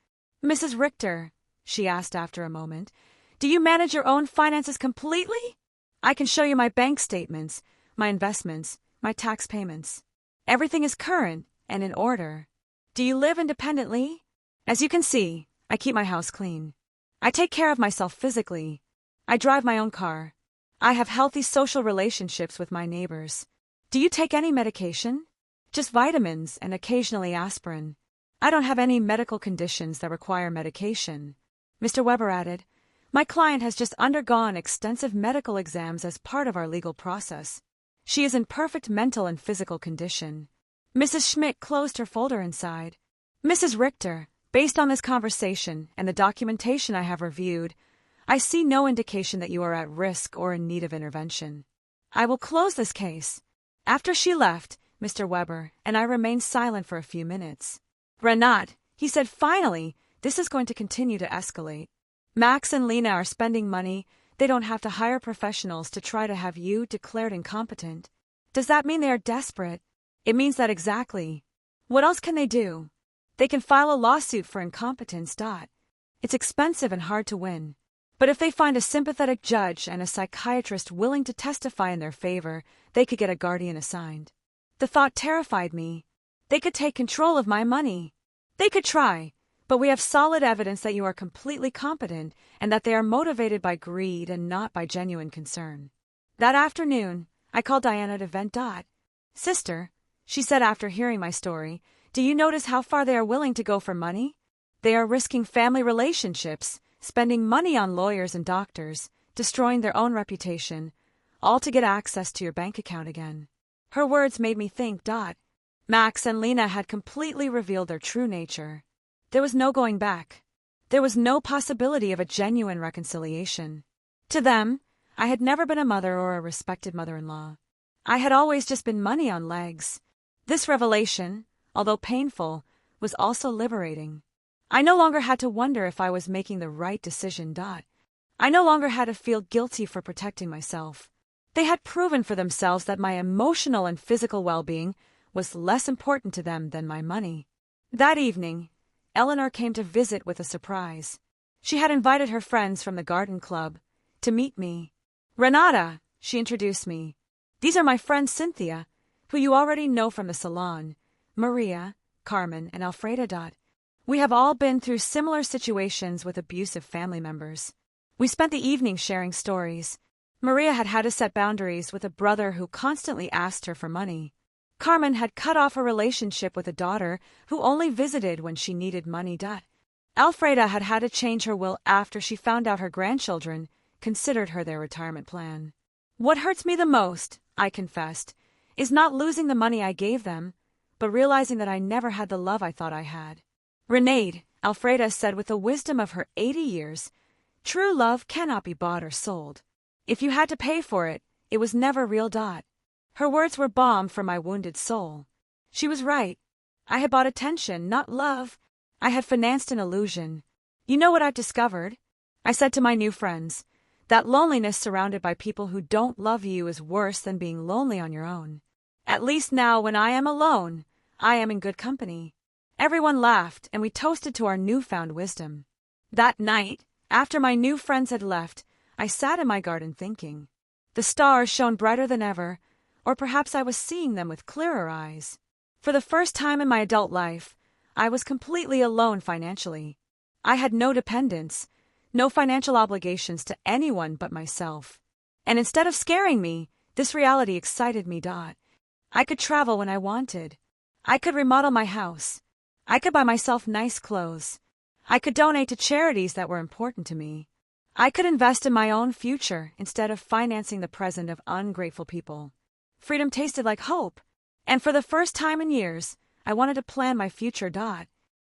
Mrs. Richter, she asked after a moment, do you manage your own finances completely? I can show you my bank statements, my investments, my tax payments. Everything is current and in order. Do you live independently? As you can see, I keep my house clean. I take care of myself physically. I drive my own car. I have healthy social relationships with my neighbors. Do you take any medication? Just vitamins and occasionally aspirin. I don't have any medical conditions that require medication. Mr. Weber added, my client has just undergone extensive medical exams as part of our legal process. She is in perfect mental and physical condition. Mrs. Schmidt closed her folder and sighed. Mrs. Richter, based on this conversation and the documentation I have reviewed, I see no indication that you are at risk or in need of intervention. I will close this case. After she left, Mr. Weber and I remained silent for a few minutes. Renat, he said finally, this is going to continue to escalate. Max and Lena are spending money. They don't have to hire professionals to try to have you declared incompetent. Does that mean they are desperate? It means that exactly. What else can they do? They can file a lawsuit for incompetence. It's expensive and hard to win. But if they find a sympathetic judge and a psychiatrist willing to testify in their favor, they could get a guardian assigned. The thought terrified me. They could take control of my money. They could try, but we have solid evidence that you are completely competent and that they are motivated by greed and not by genuine concern. That afternoon, I called Diana to vent. Sister, she said after hearing my story, do you notice how far they are willing to go for money? They are risking family relationships, spending money on lawyers and doctors, destroying their own reputation, all to get access to your bank account again. Her words made me think. Max and Lena had completely revealed their true nature. There was no going back. There was no possibility of a genuine reconciliation. To them, I had never been a mother or a respected mother-in-law. I had always just been money on legs. This revelation, although painful, was also liberating. I no longer had to wonder if I was making the right decision. I no longer had to feel guilty for protecting myself. They had proven for themselves that my emotional and physical well-being was less important to them than my money. That evening, Eleanor came to visit with a surprise. She had invited her friends from the garden club to meet me. Renata, she introduced me. These are my friends Cynthia, who you already know from the salon, Maria, Carmen, and Alfreda. We have all been through similar situations with abusive family members. We spent the evening sharing stories. Maria had had to set boundaries with a brother who constantly asked her for money. Carmen had cut off a relationship with a daughter who only visited when she needed money. Alfreda had had to change her will after she found out her grandchildren considered her their retirement plan. What hurts me the most, I confessed, is not losing the money I gave them, but realizing that I never had the love I thought I had. Renee, Alfreda said with the wisdom of her 80 years, true love cannot be bought or sold. If you had to pay for it, it was never real. Her words were balm for my wounded soul. She was right. I had bought attention, not love. I had financed an illusion. You know what I've discovered? I said to my new friends, that loneliness surrounded by people who don't love you is worse than being lonely on your own. At least now when I am alone, I am in good company. Everyone laughed and we toasted to our newfound wisdom. That night, after my new friends had left, I sat in my garden thinking. The stars shone brighter than ever, or perhaps I was seeing them with clearer eyes. For the first time in my adult life, I was completely alone financially. I had no dependents, no financial obligations to anyone but myself. And instead of scaring me, this reality excited me. I could travel when I wanted. I could remodel my house. I could buy myself nice clothes. I could donate to charities that were important to me. I could invest in my own future instead of financing the present of ungrateful people. Freedom tasted like hope. And for the first time in years, I wanted to plan my future.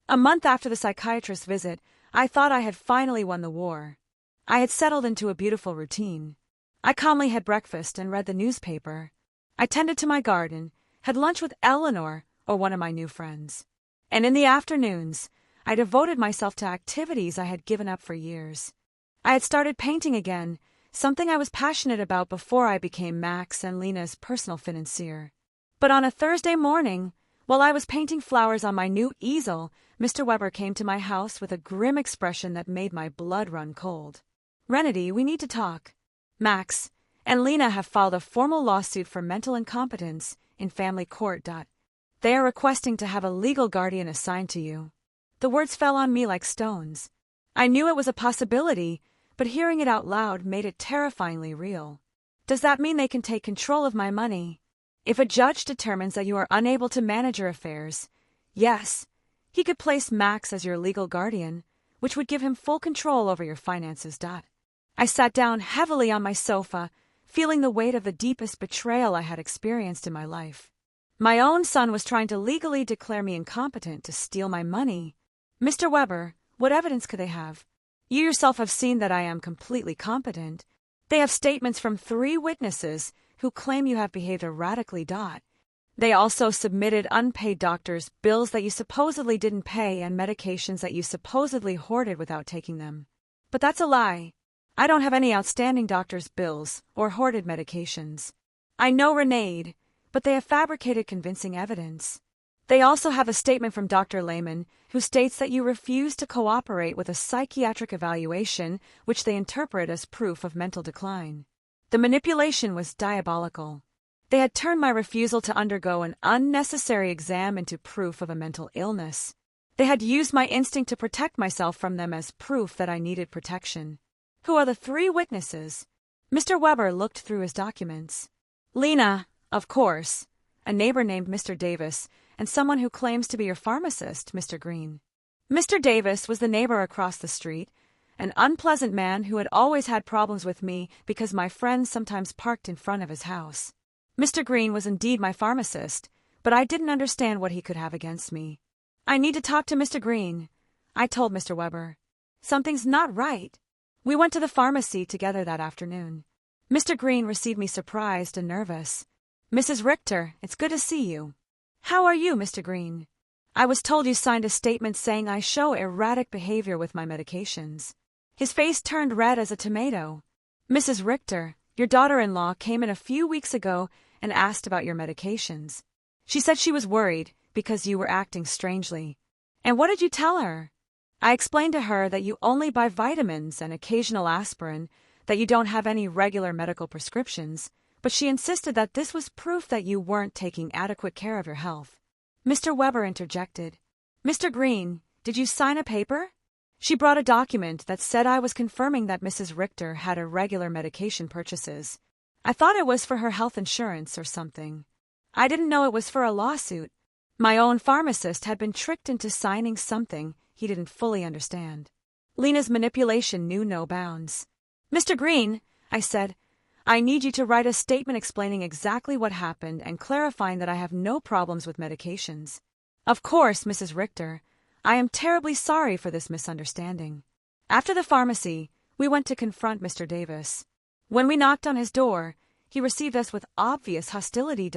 A month after the psychiatrist's visit, I thought I had finally won the war. I had settled into a beautiful routine. I calmly had breakfast and read the newspaper. I tended to my garden, had lunch with Eleanor or one of my new friends. And in the afternoons, I devoted myself to activities I had given up for years. I had started painting again, something I was passionate about before I became Max and Lena's personal financier. But on a Thursday morning, while I was painting flowers on my new easel, Mr. Weber came to my house with a grim expression that made my blood run cold. "Renedy, we need to talk. Max and Lena have filed a formal lawsuit for mental incompetence in family court. They are requesting to have a legal guardian assigned to you." The words fell on me like stones. I knew it was a possibility, but hearing it out loud made it terrifyingly real. Does that mean they can take control of my money? If a judge determines that you are unable to manage your affairs, yes, he could place Max as your legal guardian, which would give him full control over your finances. I sat down heavily on my sofa, feeling the weight of the deepest betrayal I had experienced in my life. My own son was trying to legally declare me incompetent to steal my money. Mr. Weber, what evidence could they have? You yourself have seen that I am completely competent. They have statements from 3 witnesses who claim you have behaved erratically. They also submitted unpaid doctors' bills that you supposedly didn't pay and medications that you supposedly hoarded without taking them. But that's a lie. I don't have any outstanding doctors' bills or hoarded medications. I know Renade, but they have fabricated convincing evidence. They also have a statement from Dr. Lehman, who states that you refused to cooperate with a psychiatric evaluation, which they interpret as proof of mental decline. The manipulation was diabolical. They had turned my refusal to undergo an unnecessary exam into proof of a mental illness. They had used my instinct to protect myself from them as proof that I needed protection. Who are the 3 witnesses? Mr. Weber looked through his documents. Lena, of course, a neighbor named Mr. Davis, and someone who claims to be your pharmacist, Mr. Green. Mr. Davis was the neighbor across the street, an unpleasant man who had always had problems with me because my friends sometimes parked in front of his house. Mr. Green was indeed my pharmacist, but I didn't understand what he could have against me. "I need to talk to Mr. Green," I told Mr. Weber. "Something's not right." We went to the pharmacy together that afternoon. Mr. Green received me surprised and nervous. "Mrs. Richter, it's good to see you." "How are you, Mr. Green?" "I was told you signed a statement saying I show erratic behavior with my medications." His face turned red as a tomato. "Mrs. Richter, your daughter-in-law came in a few weeks ago and asked about your medications. She said she was worried because you were acting strangely." "And what did you tell her?" "I explained to her that you only buy vitamins and occasional aspirin, that you don't have any regular medical prescriptions, but she insisted that this was proof that you weren't taking adequate care of your health." Mr. Weber interjected. "Mr. Green, did you sign a paper?" She brought a document that said I was confirming that Mrs. Richter had irregular medication purchases. I thought it was for her health insurance or something. I didn't know it was for a lawsuit. My own pharmacist had been tricked into signing something he didn't fully understand. Lena's manipulation knew no bounds. "Mr. Green," I said, "I need you to write a statement explaining exactly what happened and clarifying that I have no problems with medications. Of course, Mrs. Richter, I am terribly sorry for this misunderstanding." After the pharmacy, we went to confront Mr. Davis. When we knocked on his door, he received us with obvious hostility.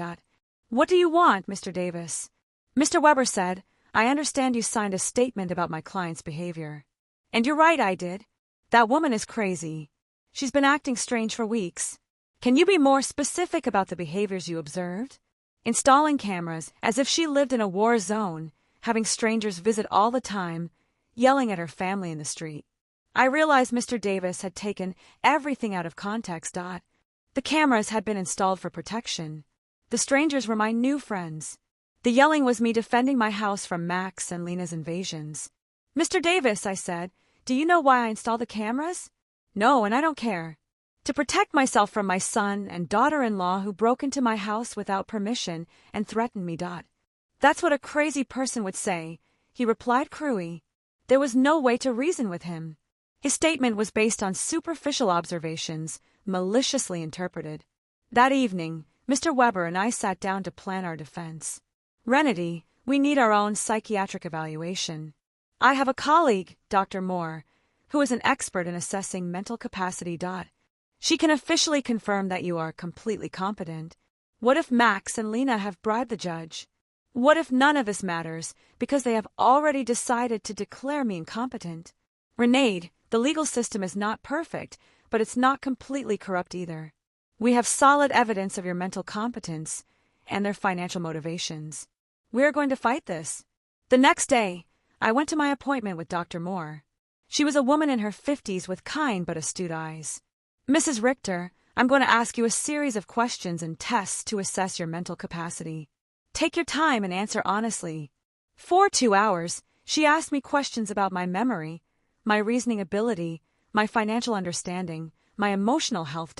"What do you want, Mr. Davis?" Mr. Weber said, "I understand you signed a statement about my client's behavior." "And you're right, I did. That woman is crazy. She's been acting strange for weeks. Can you be more specific about the behaviors you observed?" "Installing cameras as if she lived in a war zone, having strangers visit all the time, yelling at her family in the street." I realized Mr. Davis had taken everything out of context. The cameras had been installed for protection. The strangers were my new friends. The yelling was me defending my house from Max and Lena's invasions. "Mr. Davis," I said, "do you know why I installed the cameras?" "No, and I don't care." "To protect myself from my son and daughter-in-law who broke into my house without permission and threatened me. That's what a crazy person would say," he replied cruelly. There was no way to reason with him. His statement was based on superficial observations, maliciously interpreted. That evening, Mr. Weber and I sat down to plan our defense. Renedy, we need our own psychiatric evaluation. I have a colleague, Dr. Moore, who is an expert in assessing mental capacity. She can officially confirm that you are completely competent. What if Max and Lena have bribed the judge? What if none of this matters because they have already decided to declare me incompetent? Renade, the legal system is not perfect, but it's not completely corrupt either. We have solid evidence of your mental competence and their financial motivations. We are going to fight this. The next day, I went to my appointment with Dr. Moore. She was a woman in her 50s with kind but astute eyes. Mrs. Richter, I'm going to ask you a series of questions and tests to assess your mental capacity. Take your time and answer honestly. For 2 hours, she asked me questions about my memory, my reasoning ability, my financial understanding, my emotional health.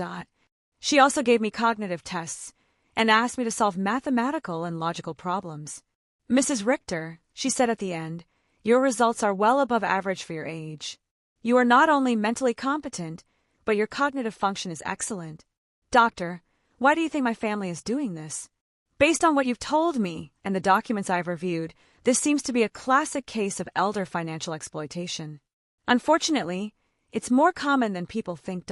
She also gave me cognitive tests and asked me to solve mathematical and logical problems. Mrs. Richter, she said at the end, your results are well above average for your age. You are not only mentally competent, but your cognitive function is excellent. Doctor, why do you think my family is doing this? Based on what you've told me and the documents I've reviewed, this seems to be a classic case of elder financial exploitation. Unfortunately, it's more common than people think.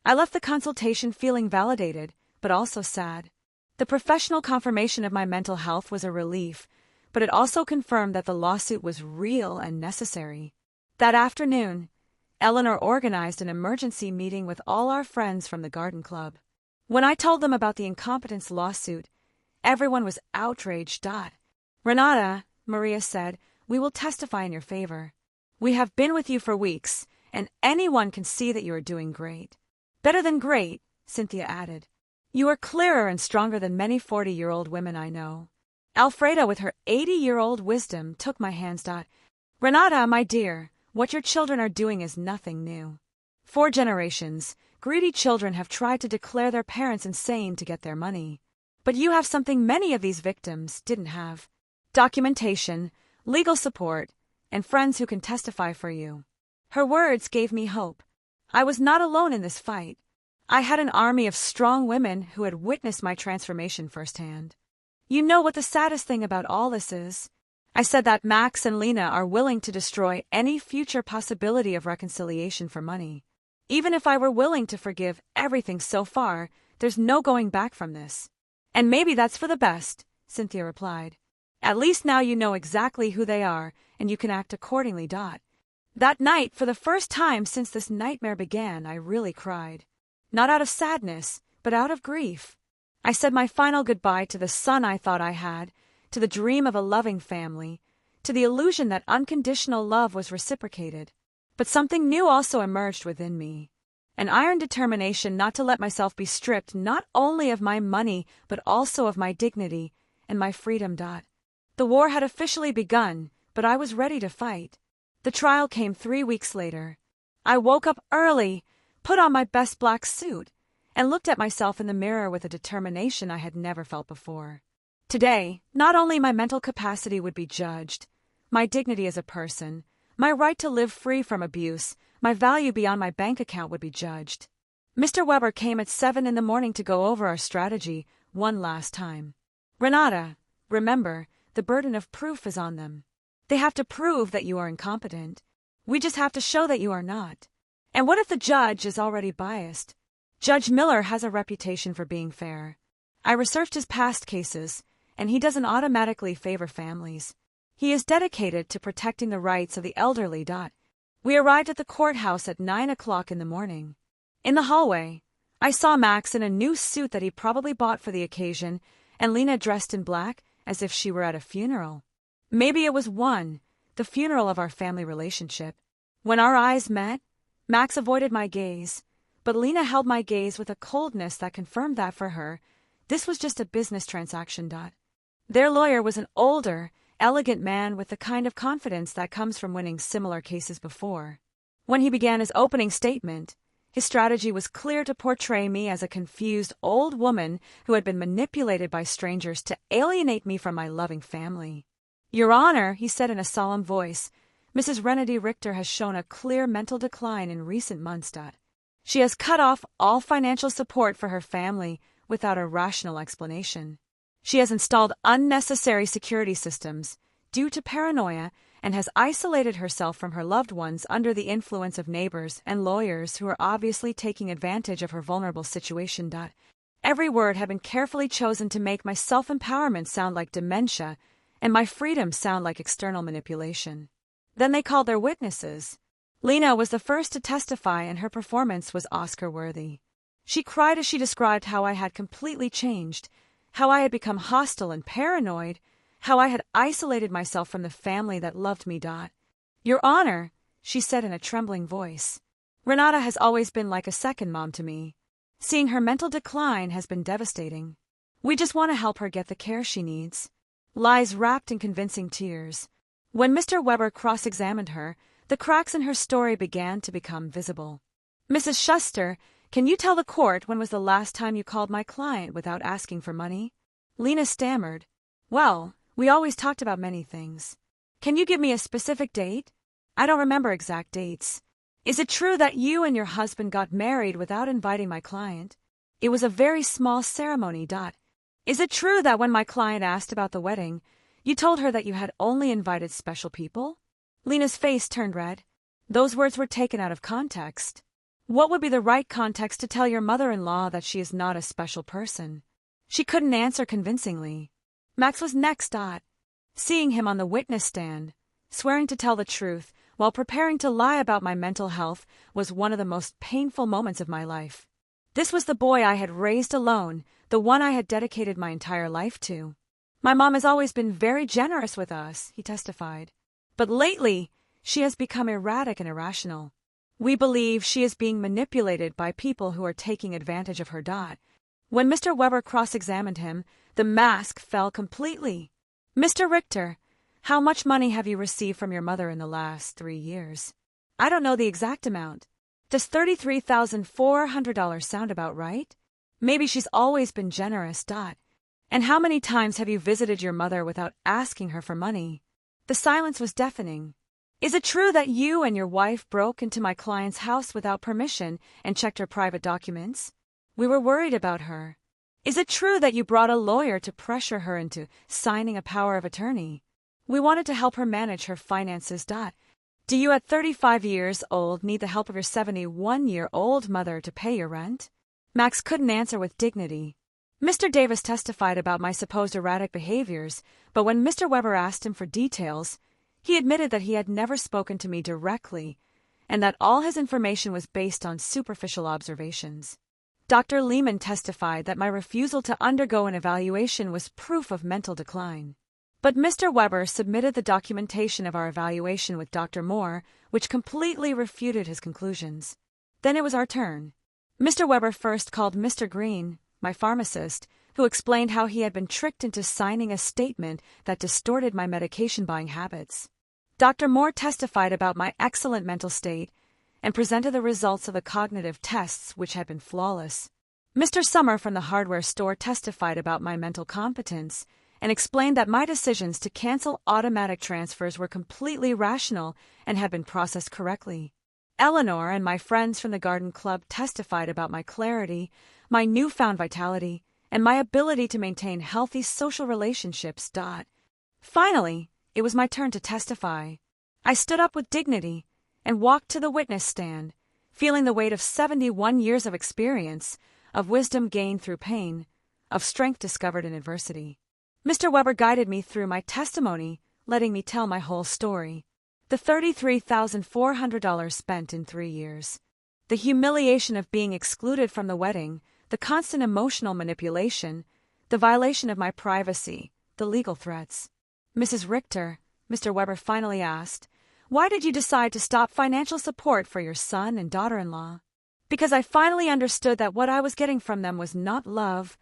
I left the consultation feeling validated, but also sad. The professional confirmation of my mental health was a relief, but it also confirmed that the lawsuit was real and necessary. That afternoon, Eleanor organized an emergency meeting with all our friends from the garden club. When I told them about the incompetence lawsuit, everyone was outraged. Renata, Maria said, we will testify in your favor. We have been with you for weeks, and anyone can see that you are doing great. Better than great, Cynthia added. You are clearer and stronger than many 40-year-old women I know. Alfreda, with her 80-year-old wisdom, took my hands. Renata, my dear, what your children are doing is nothing new. 4 generations, greedy children have tried to declare their parents insane to get their money. But you have something many of these victims didn't have: documentation, legal support, and friends who can testify for you. Her words gave me hope. I was not alone in this fight. I had an army of strong women who had witnessed my transformation firsthand. You know what the saddest thing about all this is? I said that Max and Lena are willing to destroy any future possibility of reconciliation for money. Even if I were willing to forgive everything so far, there's no going back from this. And maybe that's for the best, Cynthia replied. At least now you know exactly who they are, and you can act accordingly. That night, for the first time since this nightmare began, I really cried. Not out of sadness, but out of grief. I said my final goodbye to the son I thought I had, to the dream of a loving family, to the illusion that unconditional love was reciprocated. But something new also emerged within me. An iron determination not to let myself be stripped not only of my money, but also of my dignity and my freedom. The war had officially begun, but I was ready to fight. The trial came 3 weeks later. I woke up early, put on my best black suit, and looked at myself in the mirror with a determination I had never felt before. Today, not only my mental capacity would be judged, my dignity as a person, my right to live free from abuse, my value beyond my bank account would be judged. Mr. Weber came at 7 a.m. to go over our strategy one last time. Renata, remember, the burden of proof is on them. They have to prove that you are incompetent. We just have to show that you are not. And what if the judge is already biased? Judge Miller has a reputation for being fair. I researched his past cases, and he doesn't automatically favor families. He is dedicated to protecting the rights of the elderly. We arrived at the courthouse at 9 o'clock in the morning. In the hallway, I saw Max in a new suit that he probably bought for the occasion, and Lena dressed in black as if she were at a funeral. Maybe it was the funeral of our family relationship. When our eyes met, Max avoided my gaze, but Lena held my gaze with a coldness that confirmed that for her, this was just a business transaction. Their lawyer was an older, elegant man with the kind of confidence that comes from winning similar cases before. When he began his opening statement, his strategy was clear: to portray me as a confused old woman who had been manipulated by strangers to alienate me from my loving family. Your Honor, he said in a solemn voice, Mrs. Renedy Richter has shown a clear mental decline in recent months. She has cut off all financial support for her family without a rational explanation. She has installed unnecessary security systems due to paranoia and has isolated herself from her loved ones under the influence of neighbors and lawyers who are obviously taking advantage of her vulnerable situation. Every word had been carefully chosen to make my self-empowerment sound like dementia and my freedom sound like external manipulation. Then they called their witnesses. Lena was the first to testify, and her performance was Oscar-worthy. She cried as she described how I had completely changed, how I had become hostile and paranoid, how I had isolated myself from the family that loved me. Your Honor, she said in a trembling voice, Renata has always been like a second mom to me. Seeing her mental decline has been devastating. We just want to help her get the care she needs. Lies wrapped in convincing tears. When Mr. Weber cross-examined her, the cracks in her story began to become visible. Mrs. Schuster, can you tell the court when was the last time you called my client without asking for money? Lena stammered. Well, we always talked about many things. Can you give me a specific date? I don't remember exact dates. Is it true that you and your husband got married without inviting my client? It was a very small ceremony. Is it true that when my client asked about the wedding, you told her that you had only invited special people? Lena's face turned red. Those words were taken out of context. What would be the right context to tell your mother-in-law that she is not a special person? She couldn't answer convincingly. Max was next. Seeing him on the witness stand, swearing to tell the truth while preparing to lie about my mental health was one of the most painful moments of my life. This was the boy I had raised alone, the one I had dedicated my entire life to. My mom has always been very generous with us, he testified. But lately, she has become erratic and irrational. We believe she is being manipulated by people who are taking advantage of her. When Mr. Weber cross-examined him, the mask fell completely. Mr. Richter, how much money have you received from your mother in the last 3 years? I don't know the exact amount. Does $33,400 sound about right? Maybe she's always been generous. And how many times have you visited your mother without asking her for money? The silence was deafening. Is it true that you and your wife broke into my client's house without permission and checked her private documents? We were worried about her. Is it true that you brought a lawyer to pressure her into signing a power of attorney? We wanted to help her manage her finances. Do you at 35 years old need the help of your 71-year-old mother to pay your rent? Max couldn't answer with dignity. Mr. Davis testified about my supposed erratic behaviors, but when Mr. Weber asked him for details, he admitted that he had never spoken to me directly and that all his information was based on superficial observations. Dr. Lehman testified that my refusal to undergo an evaluation was proof of mental decline. But Mr. Weber submitted the documentation of our evaluation with Dr. Moore, which completely refuted his conclusions. Then it was our turn. Mr. Weber first called Mr. Green, my pharmacist, who explained how he had been tricked into signing a statement that distorted my medication-buying habits. Dr. Moore testified about my excellent mental state and presented the results of the cognitive tests, which had been flawless. Mr. Summer from the hardware store testified about my mental competence and explained that my decisions to cancel automatic transfers were completely rational and had been processed correctly. Eleanor and my friends from the Garden Club testified about my clarity, my newfound vitality, and my ability to maintain healthy social relationships. Finally, it was my turn to testify. I stood up with dignity and walked to the witness stand, feeling the weight of 71 years of experience, of wisdom gained through pain, of strength discovered in adversity. Mr. Weber guided me through my testimony, letting me tell my whole story. The $33,400 spent in 3 years. The humiliation of being excluded from the wedding, the constant emotional manipulation, the violation of my privacy, the legal threats. Mrs. Richter, Mr. Weber finally asked, why did you decide to stop financial support for your son and daughter-in-law? Because I finally understood that what I was getting from them was not love,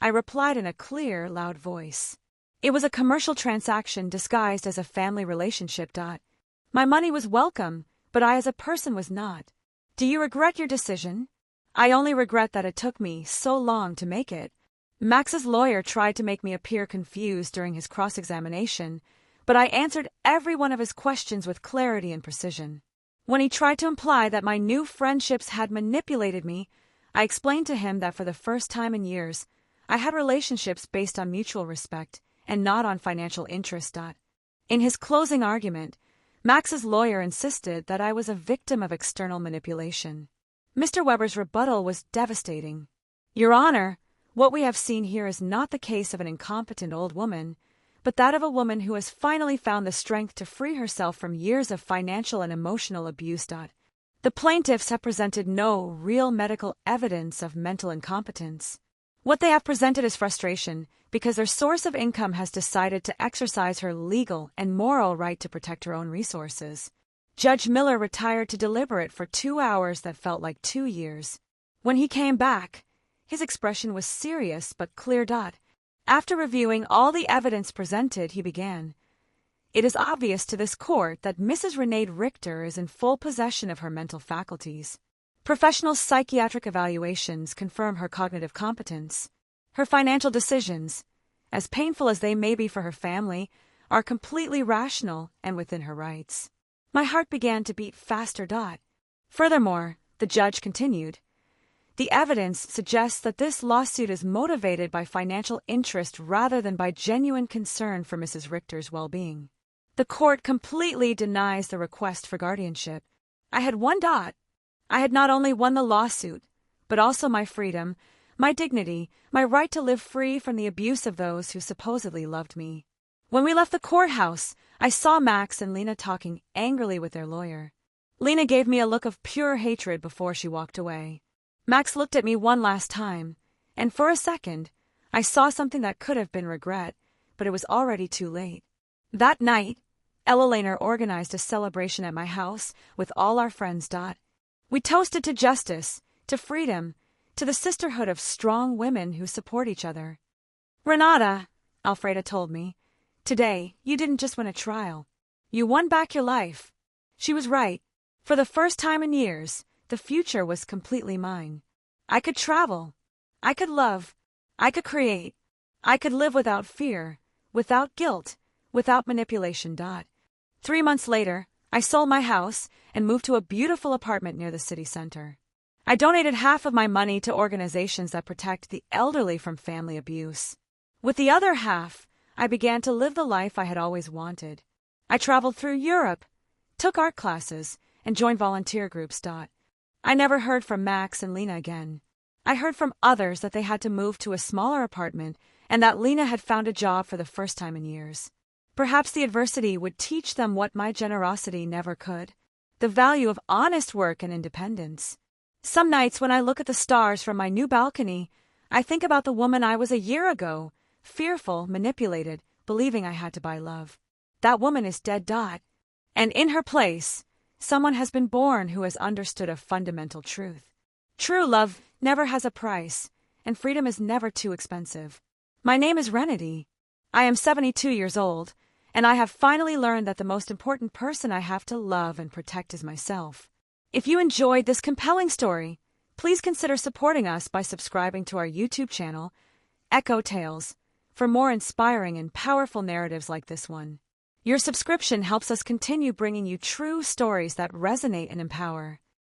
I replied in a clear, loud voice. It was a commercial transaction disguised as a family relationship. My money was welcome, but I as a person was not. Do you regret your decision? I only regret that it took me so long to make it. Max's lawyer tried to make me appear confused during his cross-examination, but I answered every one of his questions with clarity and precision. When he tried to imply that my new friendships had manipulated me, I explained to him that for the first time in years, I had relationships based on mutual respect and not on financial interest. In his closing argument, Max's lawyer insisted that I was a victim of external manipulation. Mr. Weber's rebuttal was devastating. Your Honor, what we have seen here is not the case of an incompetent old woman, but that of a woman who has finally found the strength to free herself from years of financial and emotional abuse. The plaintiffs have presented no real medical evidence of mental incompetence. What they have presented is frustration because their source of income has decided to exercise her legal and moral right to protect her own resources. Judge Miller retired to deliberate for 2 hours that felt like 2 years. When he came back, his expression was serious but clear. After reviewing all the evidence presented, he began. It is obvious to this court that Mrs. Renee Richter is in full possession of her mental faculties. Professional psychiatric evaluations confirm her cognitive competence. Her financial decisions, as painful as they may be for her family, are completely rational and within her rights. My heart began to beat faster. Furthermore, the judge continued, the evidence suggests that this lawsuit is motivated by financial interest rather than by genuine concern for Mrs. Richter's well-being. The court completely denies the request for guardianship. I had won. I had not only won the lawsuit, but also my freedom, my dignity, my right to live free from the abuse of those who supposedly loved me. When we left the courthouse, I saw Max and Lena talking angrily with their lawyer. Lena gave me a look of pure hatred before she walked away. Max looked at me one last time, and for a second, I saw something that could have been regret, but it was already too late. That night, Ella Lehner organized a celebration at my house with all our friends. We toasted to justice, to freedom, to the sisterhood of strong women who support each other. Renata, Alfreda told me, today you didn't just win a trial. You won back your life. She was right. For the first time in years, the future was completely mine. I could travel. I could love. I could create. I could live without fear, without guilt, without manipulation. 3 months later, I sold my house and moved to a beautiful apartment near the city center. I donated half of my money to organizations that protect the elderly from family abuse. With the other half, I began to live the life I had always wanted. I traveled through Europe, took art classes, and joined volunteer groups. I never heard from Max and Lena again. I heard from others that they had to move to a smaller apartment and that Lena had found a job for the first time in years. Perhaps the adversity would teach them what my generosity never could, the value of honest work and independence. Some nights when I look at the stars from my new balcony, I think about the woman I was a year ago, fearful, manipulated, believing I had to buy love. That woman is dead. And in her place, someone has been born who has understood a fundamental truth. True love never has a price, and freedom is never too expensive. My name is Renedy. I am 72 years old, and I have finally learned that the most important person I have to love and protect is myself. If you enjoyed this compelling story, please consider supporting us by subscribing to our YouTube channel, Echo Tales, for more inspiring and powerful narratives like this one. Your subscription helps us continue bringing you true stories that resonate and empower.